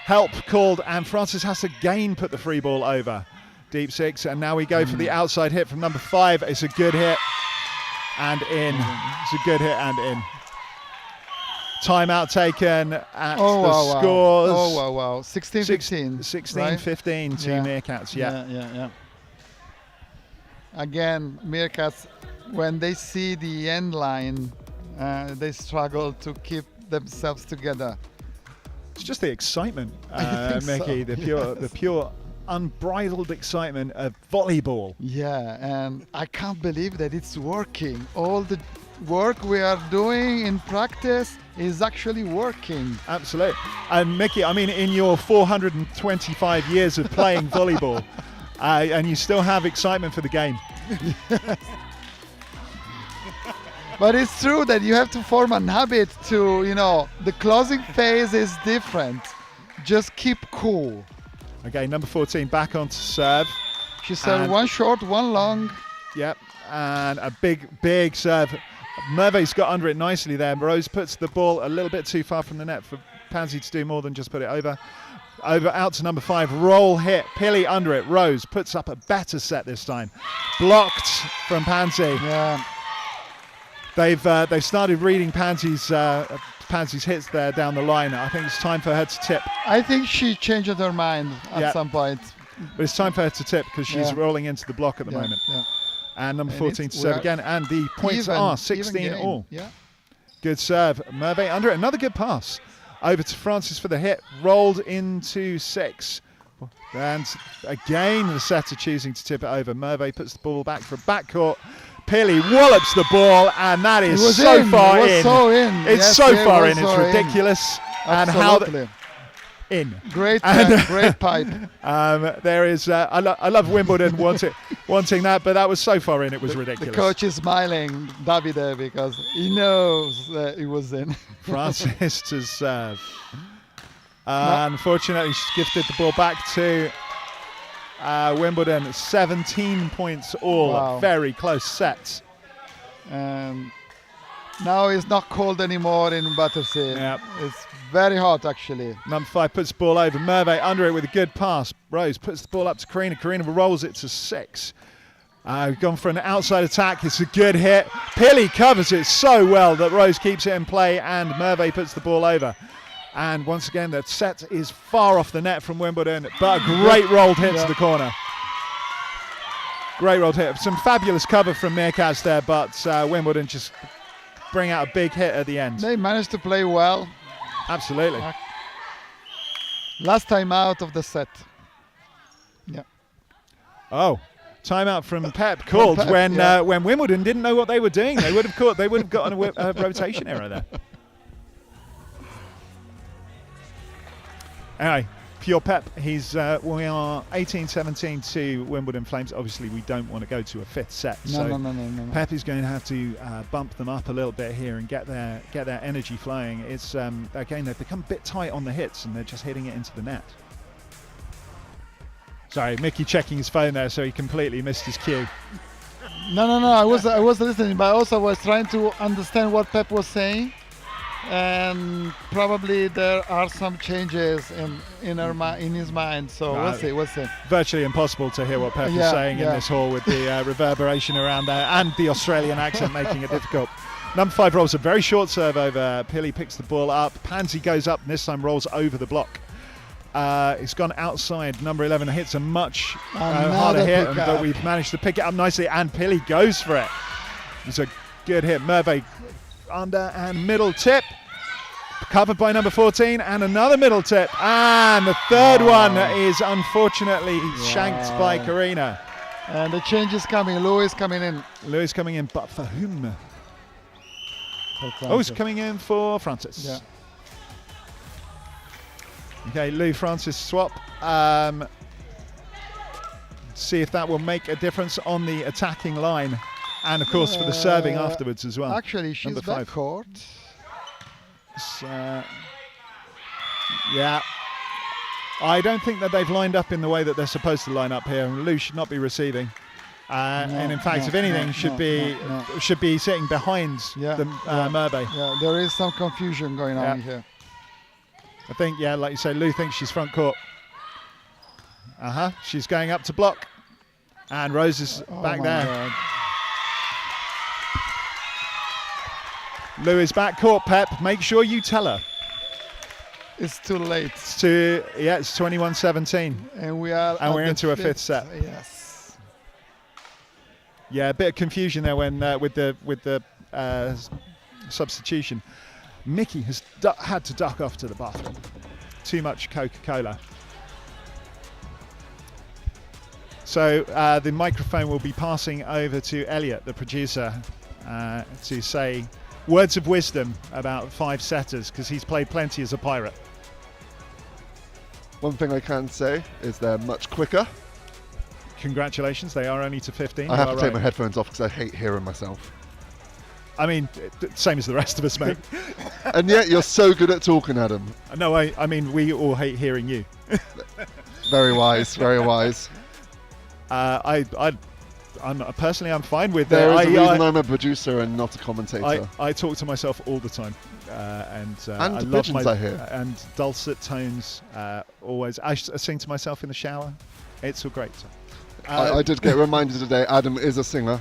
Help called, and Francis has to again put the free ball over. Deep 6, and now we go for the outside hit from number 5. It's a good hit and in. It's a good hit and in. Timeout taken at the scores. Oh, wow. 16-15. 16-15 to Meerkats, Yeah. Again, Meerkats, when they see the end line, they struggle to keep themselves together. It's just the excitement, I think Mickey, so. the pure unbridled excitement of volleyball. Yeah, and I can't believe that it's working. All the work we are doing in practice is actually working. Absolutely. And Mickey, I mean, in your 425 years of playing volleyball, and you still have excitement for the game. But it's true that you have to form a habit to, the closing phase is different. Just keep cool. Okay, number 14 back onto serve. She served one short, one long. Yep, and a big serve. Merve's got under it nicely there. Rose puts the ball a little bit too far from the net for Pansy to do more than just put it over. Out to number 5, roll hit. Pili under it. Rose puts up a better set this time. Blocked from Pansy. Yeah. They've started reading Pansy's hits there down the line. I think it's time for her to tip. I think she changed her mind at some point. But it's time for her to tip because she's rolling into the block at the moment. Yeah. And number 14 to serve again. And the points are 16 all. Yeah. Good serve. Merve under it. Another good pass. Over to Francis for the hit. Rolled into 6. And again, the setter choosing to tip it over. Merve puts the ball back for backcourt. Pili wallops the ball, and that is so far in. It's so far in. It's ridiculous. And how in. Great pipe. There is. I love Wimbledon wanting that, but that was so far in. It was ridiculous. The coach is smiling, Davide, because he knows that it was in. Francis to serve. Unfortunately, she's gifted the ball back to Wimbledon. 17 points all. Wow. Very close sets. Now it's not cold anymore in Battersea. Yep. It's very hot, actually. Number 5 puts the ball over. Merve under it with a good pass. Rose puts the ball up to Karina. Karina rolls it to 6. Gone for an outside attack. It's a good hit. Pili covers it so well that Rose keeps it in play, and Merve puts the ball over. And once again, the set is far off the net from Wimbledon, but a great rolled hit to the corner. Great rolled hit. Some fabulous cover from Meerkats there, but Wimbledon just bring out a big hit at the end. They managed to play well. Absolutely. Last time out of the set. Yeah. Oh, timeout from Pep called when Wimbledon didn't know what they were doing. They would have gotten a rotation error there. Anyway, pure Pep. We are 18-17 to Wimbledon Flames. Obviously, we don't want to go to a 5th set. No. Pep is going to have to bump them up a little bit here and get their energy flowing. It's again, they've become a bit tight on the hits and they're just hitting it into the net. Sorry, Mickey checking his phone there, so he completely missed his cue. No. I was listening, but also was trying to understand what Pep was saying. And probably there are some changes in his mind, so we'll see. Virtually impossible to hear what Pep is saying in this hall with the reverberation around there and the Australian accent making it difficult. Number 5 rolls a very short serve over. Pili picks the ball up. Pansy goes up and this time rolls over the block. It's gone outside. Number 11 hits a much harder hit, but we've managed to pick it up nicely, and Pili goes for it. It's a good hit. Merve under and middle tip. Covered by number 14, and another middle tip. And the third one is unfortunately shanked by Karina. And the change is coming. Louis coming in. Louis coming in, but for whom? He's coming in for Francis. Yeah. Okay, Lou Francis swap. See if that will make a difference on the attacking line. And of course for the serving afterwards as well. Actually, she's backcourt. Yeah. I don't think that they've lined up in the way that they're supposed to line up here. Lou should not be receiving. And in fact, if anything, should be sitting behind Merve. Yeah, there is some confusion going on here. I think, like you say, Lou thinks she's front court. She's going up to block. And Rose is back there. God. Lou is back court, Pep. Make sure you tell her. It's too late. It's 21-17. And we're into a 5th set. Yes. Yeah, a bit of confusion there when with the substitution. Mickey has had to duck off to the bathroom. Too much Coca-Cola. So the microphone will be passing over to Elliot, the producer, to say words of wisdom about 5 setters, because he's played plenty as a pirate. One thing I can say is they're much quicker. Congratulations, they are only to 15. I have to take my headphones off because I hate hearing myself. I mean, same as the rest of us, mate. And yet you're so good at talking, Adam. No, I mean, we all hate hearing you. Very wise, very wise. I'm personally, I'm fine with There that. is a reason I'm a producer and not a commentator. I talk to myself all the time, and I love pigeons, I hear. and dulcet tones. Always, I sing to myself in the shower. It's all great. I did get reminded today. Adam is a singer.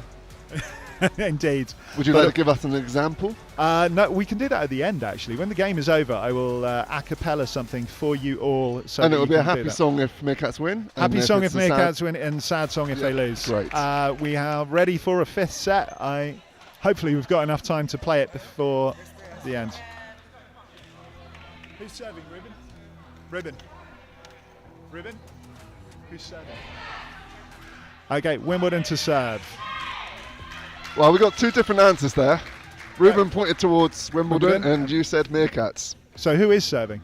Indeed. Would you like to give us an example? No, we can do that at the end. Actually, when the game is over, I will a cappella something for you all. So And that it will you be a can do happy that. song if Meerkats win. Happy and song it's if a sad- Meerkats win, and sad song if they lose. Great. We are ready for a 5th set. Hopefully we've got enough time to play it before the end. Who's serving, Ribbon? Ribbon. Ribbon? Who's serving? Okay, Wimbledon to serve. Well, we got 2 different answers there. Ruben pointed towards Wimbledon, Wimbledon. and you said Meerkats. So who is serving?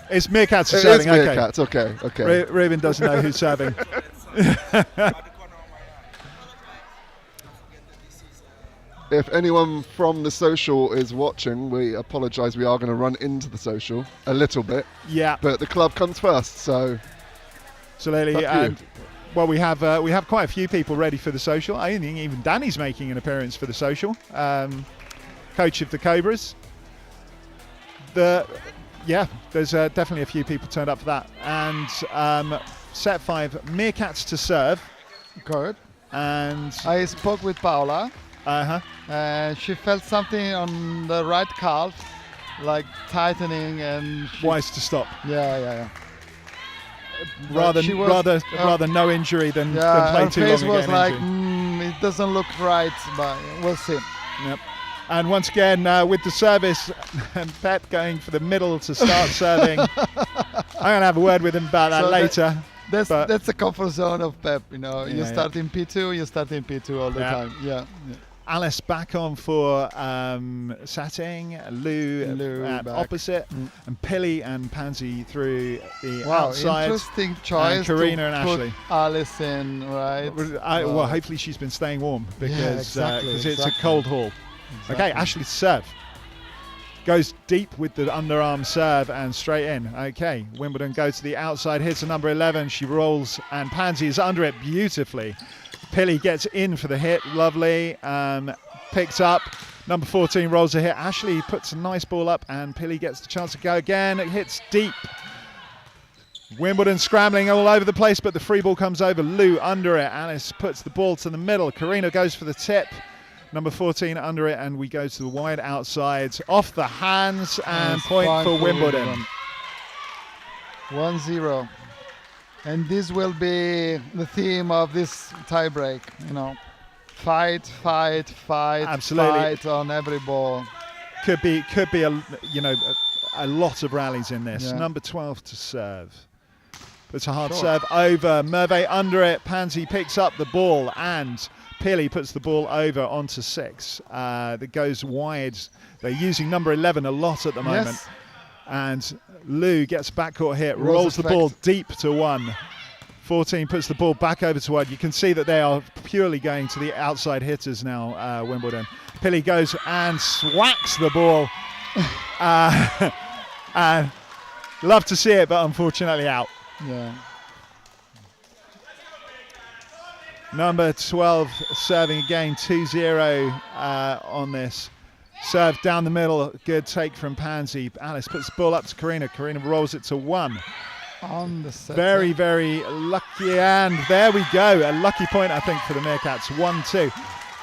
It's Meerkats It serving. is Meerkats. Okay. Ruben doesn't know who's serving. If anyone from the social is watching, we apologise. We are going to run into the social a little bit, Yeah, but the club comes first. So absolutely. Up to you. And well, we have quite a few people ready for the social. I think even Danny's making an appearance for the social. Coach of the Cobras. There's definitely a few people turned up for that. And set 5, Meerkats to serve. Good. And I spoke with Paula. She felt something on the right calf, like tightening, and wise to stop. yeah. Rather she was- rather no injury than Yeah, play her too face long and was get an like, injury. it doesn't look right, but we'll see. Yep. And once again, with the service, Pep going for the middle to start serving. I'm going to have a word with him about that So later. That's the comfort zone of Pep, you know. You Yeah, start in P2, you start in P2 all the Yeah. time. Yeah. Alice back on for setting, Lou at back. opposite, and Pilly and Pansy through the Wow, outside. interesting choice. Karina to and put Ashley. Alice in, right? Well, hopefully she's been staying warm because exactly, it's exactly. a cold hall. Okay, Ashley to serve. Goes deep with the underarm serve and straight in. Okay, Wimbledon goes to the outside, hits a number 11. She rolls and Pansy is under it beautifully. Pilly gets in for the hit, lovely. Picks up. Number 14 rolls a hit. Ashley puts a nice ball up and Pilly gets the chance to go again. It hits deep. Wimbledon scrambling all over the place, but the free ball comes over. Lou under it. Alice puts the ball to the middle. Karina goes for the tip. Number 14 under it, and we go to the wide outside. Off the hands and Nice point for Wimbledon. 1-0. And this will be the theme of this tiebreak, you know. Fight, Absolutely. fight on every ball. Could be a lot of rallies in this. Yeah. Number 12 to serve. It's a hard Sure. serve over. Merve under it. Pansy picks up the ball and Pilly puts the ball over onto 6. That goes wide. They're using number 11 a lot at the moment. Yes. And Lou gets a backcourt hit, Rose rolls the effect. ball deep to 1. 14 puts the ball back over to 1. You can see that they are purely going to the outside hitters now, Wimbledon. Pilly goes and swacks the ball. And love to see it, but unfortunately out. Yeah. Number 12 serving again, 2-0 on this. Serve down the middle, good take from Pansy. Alice puts the ball up to Karina. Karina rolls it to 1. On the set. Very, very lucky, and there we go. A lucky point, I think, for the Meerkats. 1-2.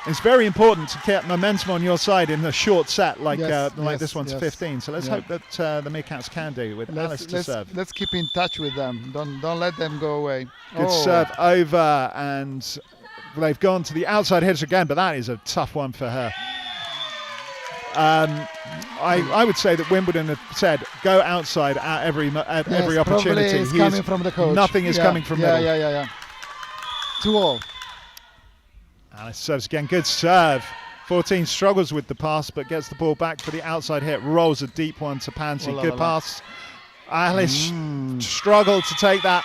It's very important to get momentum on your side in a short set like this one's 15. So let's hope that the Meerkats can do with Alice to serve. Let's keep in touch with them. Don't let them go away. Good serve over, and they've gone to the outside hitter again, but that is a tough one for her. I would say that Wimbledon have said go outside at every opportunity. Probably it's coming from the coach. Nothing is coming from middle. Yeah. 2-all. Alice serves again. Good serve. 14 struggles with the pass, but gets the ball back for the outside hit. Rolls a deep one to Pansy. Oh, la, Good la, la. pass. Alice struggled to take that.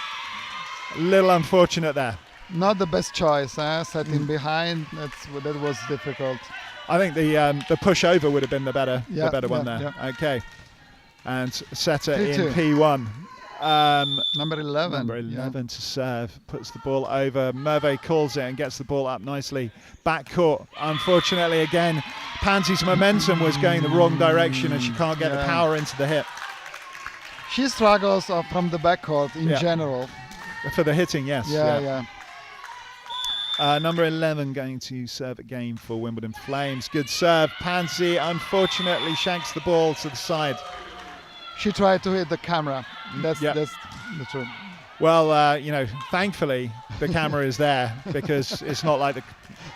A little unfortunate there. Not the best choice, setting behind. That was difficult. I think the push over would have been the better one yeah, there. yeah. Okay. And setter 3-2. in P1. Number 11. Number 11 to serve, puts the ball over. Merve calls it and gets the ball up nicely. Backcourt, unfortunately, again, Pansy's momentum was going the wrong direction and she can't get the power into the hit. She struggles from the backcourt in general. For the hitting, yes. Yeah. Number 11 going to serve again for Wimbledon Flames. Good serve. Pansy, unfortunately, shanks the ball to the side. She tried to hit the camera. That's the truth. Well, thankfully the camera is there because it's not like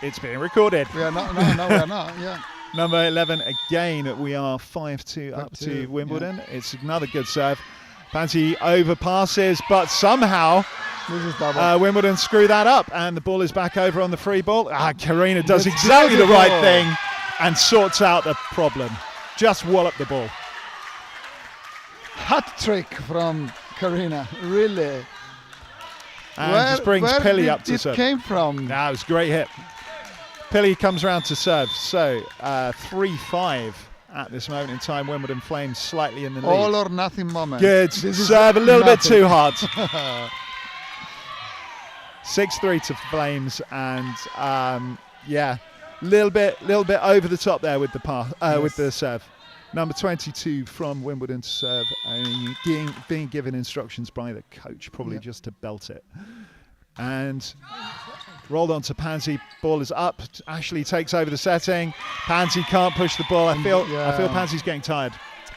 it's being recorded. We are not. No, we are not. Yeah. Number 11 again. We are 5-2 up to Wimbledon. Yeah. It's another good serve. Pansy overpasses, but somehow this is double. Wimbledon screw that up, and the ball is back over on the free ball. Karina does exactly the right thing and sorts out the problem. Just wallop the ball. Hat trick from Karina, really. And just brings Pili up to serve. Where it came from? It was a great hit. Pili comes round to serve. So 3-5 at this moment in time. Wimbledon Flames slightly in the lead. All or nothing moment. Good serve, a little bit too hard. 6-3 to Flames, and little bit over the top there with the pass, with the serve. Number 22 from Wimbledon to serve, being given instructions by the coach, probably just to belt it. And rolled on to Pansy. Ball is up. Ashley takes over the setting. Pansy can't push the ball. I feel Pansy's getting tired.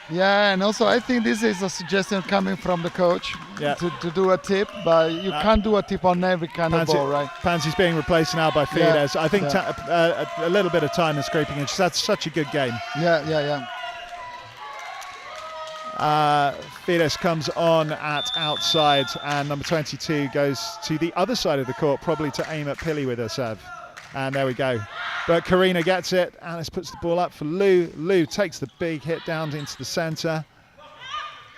Yeah, and also I think this is a suggestion coming from the coach to do a tip, but you can't do a tip on every kind of ball, right? Pansy's being replaced now by Fides. I think a little bit of time is creeping in. That's such a good game. Yeah. Fides comes on at outside, and number 22 goes to the other side of the court, probably to aim at Pili with her serve. And there we go. But Karina gets it. Alice puts the ball up for Lou. Lou takes the big hit down into the centre.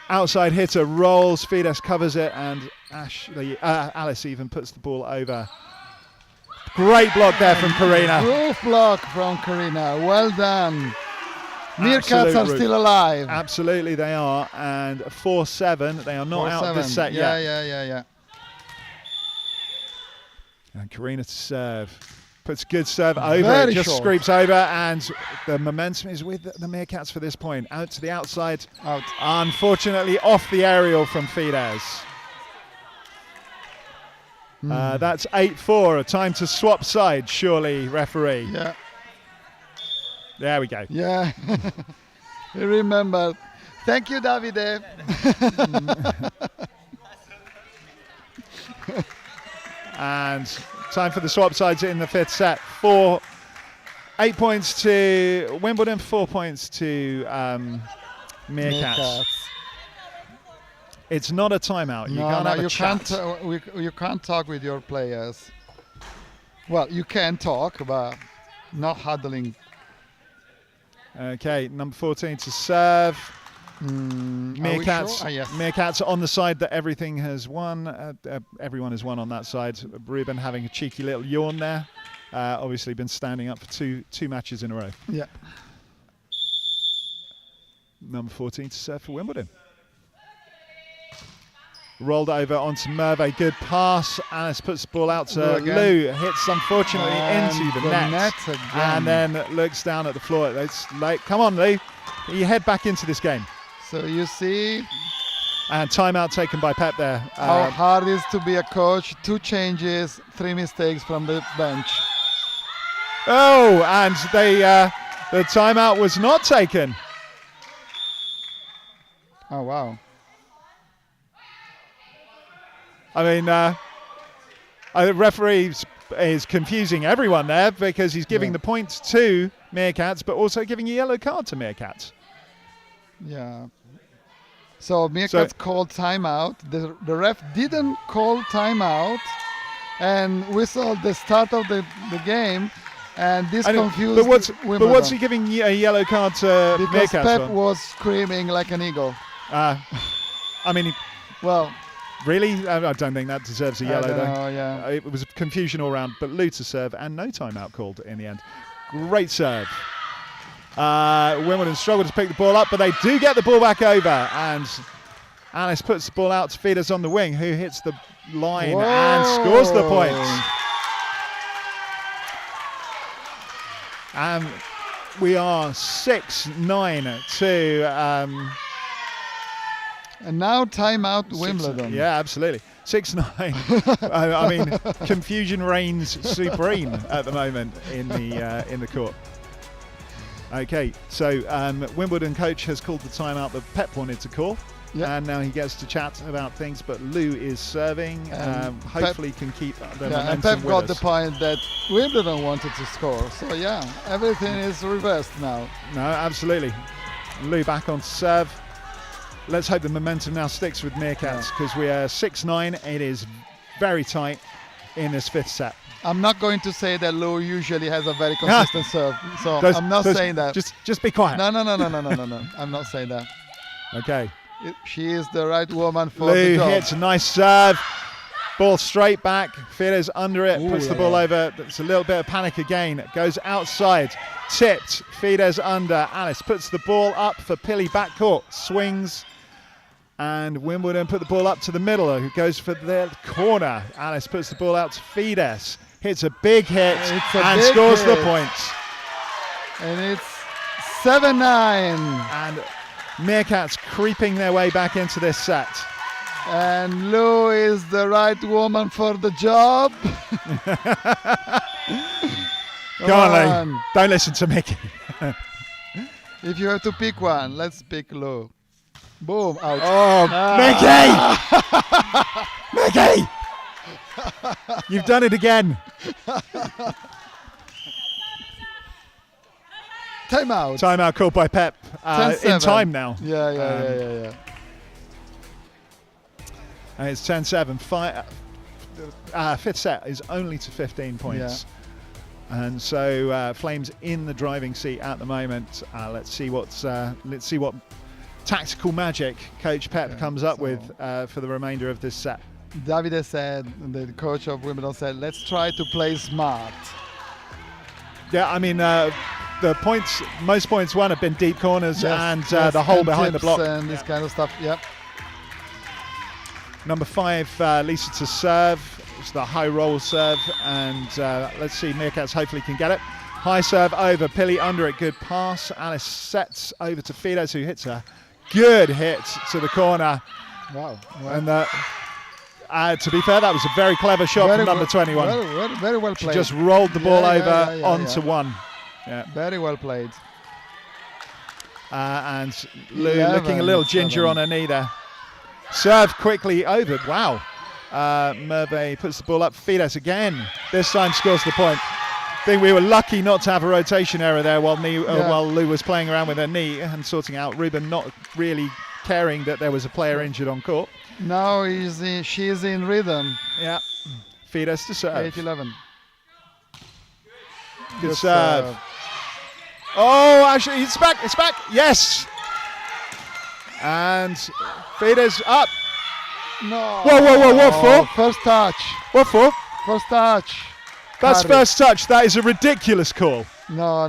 Outside hitter rolls. Fides covers it, and Alice even puts the ball over. Great block there from Karina. Roof block from Karina. Well done. Meerkats are still alive. Absolutely, they are. And 4-7. They are not out of this set yet. Yeah. And Karina to serve. Puts good serve over. It just scrapes over, and the momentum is with the Meerkats for this point. Out to the outside. Out. Unfortunately, off the aerial from Fides. That's 8-4. A time to swap sides, surely, referee. Yeah. There we go. Yeah. You remember. Thank you, Davide. And time for the swap sides in the fifth set. 8 points to Wimbledon, 4 points to Meerkats. It's not a timeout. You can't have a chat. You can't talk with your players. Well, you can talk, but not huddling. Okay, number 14 to serve. Meerkats, sure? Yes. Meerkats on the side that everything has won. Everyone has won on that side. Ruben having a cheeky little yawn there. Obviously been standing up for two matches in a row. Yeah. Number 14 to serve for Wimbledon. Rolled over onto Merve. Good pass. Alice puts the ball out to Lou. Hits unfortunately into the net. And then looks down at the floor. It's like, come on, Lou. You head back into this game. So you see. And timeout taken by Pep there. How hard it is to be a coach. 2 changes, 3 mistakes from the bench. Oh, and the timeout was not taken. Oh, wow. I mean, the referee is confusing everyone there because he's giving the points to Meerkats, but also giving a yellow card to Meerkats. Yeah. So Meerkats called timeout. The ref didn't call timeout. and we saw the start of the game, and this confused but Wimbledon. what's he giving a yellow card to because Meerkats Pep on? was screaming like an eagle. I mean, Well, really? I don't think that deserves a I yellow, don't though. know, yeah. It was confusion all round, but Lou to serve and no timeout called in the end. Great serve. Wimbledon struggled to pick the ball up, but they do get the ball back over, and Alice puts the ball out to Fides on the wing, who hits the line and scores the point. And we are 6-9 to... And now timeout Wimbledon. Yeah, absolutely. 6-9. I mean, confusion reigns supreme at the moment in the court. Okay, so Wimbledon coach has called the timeout that Pep wanted to call. Yep. And now he gets to chat about things, but Lou is serving. Hopefully can keep the momentum and Pep got with us. the point that Wimbledon wanted to score. So yeah, everything is reversed now. No, absolutely. Lou back on serve. Let's hope the momentum now sticks with Meerkats, because we are 6-9. It is very tight in this fifth set. I'm not going to say that Lou usually has a very consistent serve, so I'm not saying that. Just be quiet. No. I'm not saying that. Okay. She is the right woman for Lou the job. hits a nice serve. Ball straight back. Fides under it, puts the ball over. It's a little bit of panic again. It goes outside. Tipped. Fides under. Alice puts the ball up for Pili backcourt. Swings. And Wimbledon put the ball up to the middle, who goes for the corner. Alice puts the ball out to Fides. Hits a big hit and scores the points. And it's 7-9. And Meerkats creeping their way back into this set. And Lou is the right woman for the job. Go on, Lou. Don't listen to Mickey. If you have to pick one, let's pick Lou. Boom, out. Oh, Mickey! Mickey! You've done it again. Timeout. Timeout called by Pep. In time now. Yeah. And it's 10-7. Fifth set is only to 15 points. Yeah. And so Flames in the driving seat at the moment. Let's see what tactical magic Coach Pep comes up with for the remainder of this set. Davide said, the coach of Wimbledon said, let's try to play smart. Yeah, I mean, most points won have been deep corners and the hole behind the block. And this kind of stuff, yep. Number 5, Lisa to serve. It's the high roll serve, and let's see, Meerkats hopefully can get it. High serve over, Pili under it, good pass. Alice sets over to Fides, who hits a good hit to the corner. Wow. And to be fair, that was a very clever shot from number 21. Very well played. She just rolled the ball over onto one. Yeah. Very well played. And Lou looking a little ginger on her knee there. Serve quickly over. Wow. Merve puts the ball up. Fides again. This time scores the point. I think we were lucky not to have a rotation error there while Lou was playing around with her knee and sorting out. Ruben not really caring that there was a player injured on court. Now she is in rhythm. Yeah. Fides to serve. 8-11. Good serve. Oh, actually, it's back. Yes. And Fides up. No. Whoa, what for? First touch. What for? First touch. That's first touch. That is a ridiculous call. No.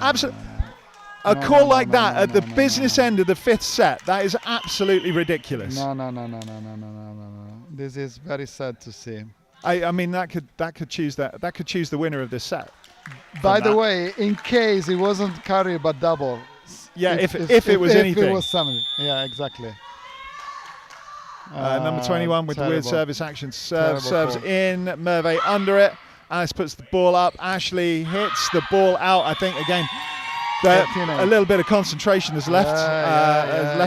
Absolutely. A call like that at the business end of the fifth set, that is absolutely ridiculous. No. This is very sad to see. I mean, that could choose the winner of this set. By the way, in case it wasn't carry but double. Yeah, if it was anything. If it was something. Yeah, exactly. Number 21 with the weird service action. Serves call. in. Merve under it. Alice puts the ball up. Ashley hits the ball out. I think again, a little bit of concentration has left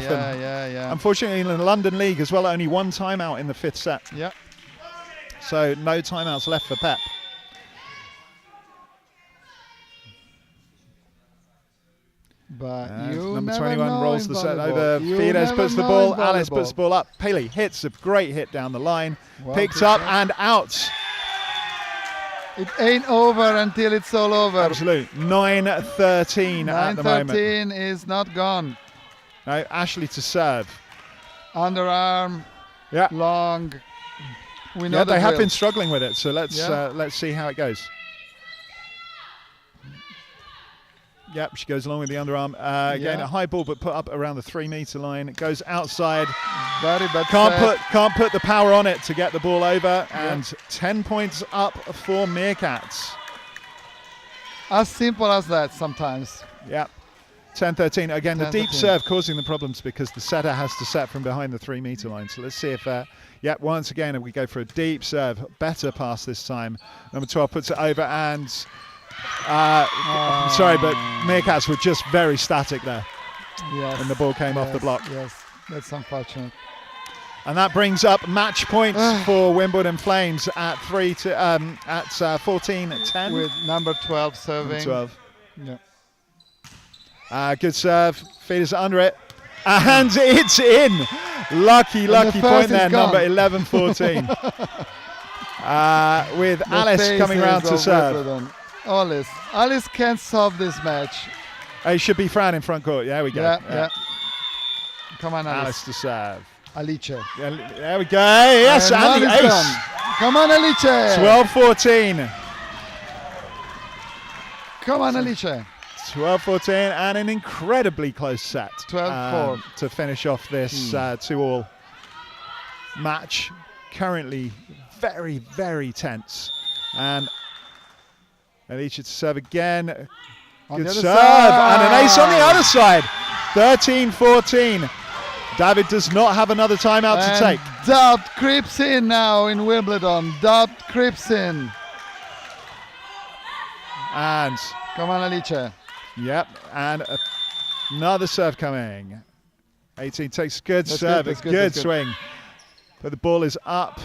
them. Yeah. Unfortunately, in the London League as well, only one timeout in the fifth set. Yeah. So no timeouts left for Pep. But And you number never 21 know rolls in the set volleyball. over. You Fides never puts the know ball. in Alice volleyball. puts the ball up. Paley hits a great hit down the line. Well, Picked good up shot. and out. It ain't over until it's all over. Absolute. 9-13 at the moment. 9-13 is not gone. No, Ashley to serve. Underarm, Yeah. long. We know Yeah, the they have drill. been struggling with it, so let's Yeah. see how it goes. Yep, she goes along with the underarm. Again, Yeah. a high ball, but put up around the 3-meter line. It goes outside. Very bad Can't put the power on it to get the ball over. Yeah. And 10 points up for Meerkats. As simple as that sometimes. Yep. 10-13. Again, the deep 10-13. serve causing the problems because the setter has to set from behind the 3-meter line. So let's see if, once again, we go for a deep serve. Better pass this time. Number 12 puts it over and, sorry, but Meerkats were just very static there. Yes. And the ball came off the block. Yes, that's unfortunate. And that brings up match points for Wimbledon Flames at 14-10. With number 12 serving. Number 12. Yeah. Good serve. Fides under it. And it's in. Lucky the point first there, is gone. number 11-14. With The Alice coming round faces to of serve. Wimbledon. Alice can't solve this match. It should be Fran in front court. There we go. Yeah. Come on, Alice Alice. to serve. Alice. Yeah, there we go. Yes, and the Alice ace. gone. Come on, Alice. 12-14. Come on, Alice. 12-14 and an incredibly close set 12-4 to finish off this 2-all match. Currently very, very tense. And Alicia to serve again. On Good the other serve side. and an ace on the other side. 13-14. David does not have another timeout to take. Doubt creeps in now in Wimbledon. Doubt creeps in. And Come on, Alice. yep, and another serve coming. 18 takes good That's serve, good, that's a good, good that's good. swing. But the ball is up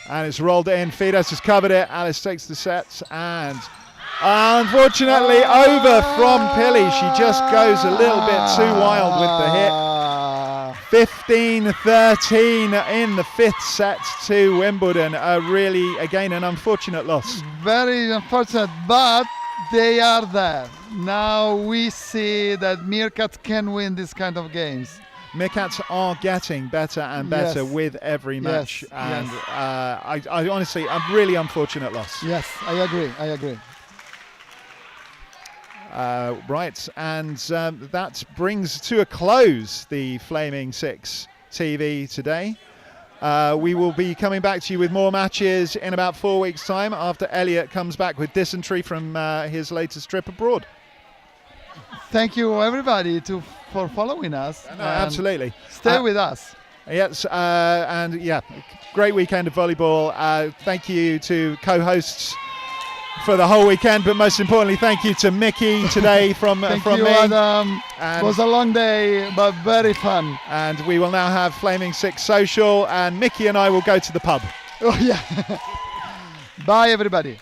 and it's rolled in. Fides has covered it. Alice takes the sets and unfortunately over from Pili. She just goes a little bit too wild with the hit. 15-13 in the fifth set to Wimbledon. Really, again, an unfortunate loss. Very unfortunate, but they are there. Now we see that Meerkats can win this kind of games. Meerkats are getting better and better Yes. with every match. Yes, And yes. I honestly, a really unfortunate loss. Yes, I agree. Right, and that brings to a close the Flaming Six TV today. We will be coming back to you with more matches in about 4 weeks' time after Elliot comes back with dysentery from his latest trip abroad. Thank you, everybody, for following us. No, and absolutely. Stay with us. Yes, and yeah, great weekend of volleyball. Thank you to co-hosts for the whole weekend, but most importantly, thank you to Mickey today from Thank from you, me. Adam. It And, was a long day, but very fun. and we will now have Flaming Six Social, and Mickey and I will go to the pub. Oh yeah. Bye, everybody.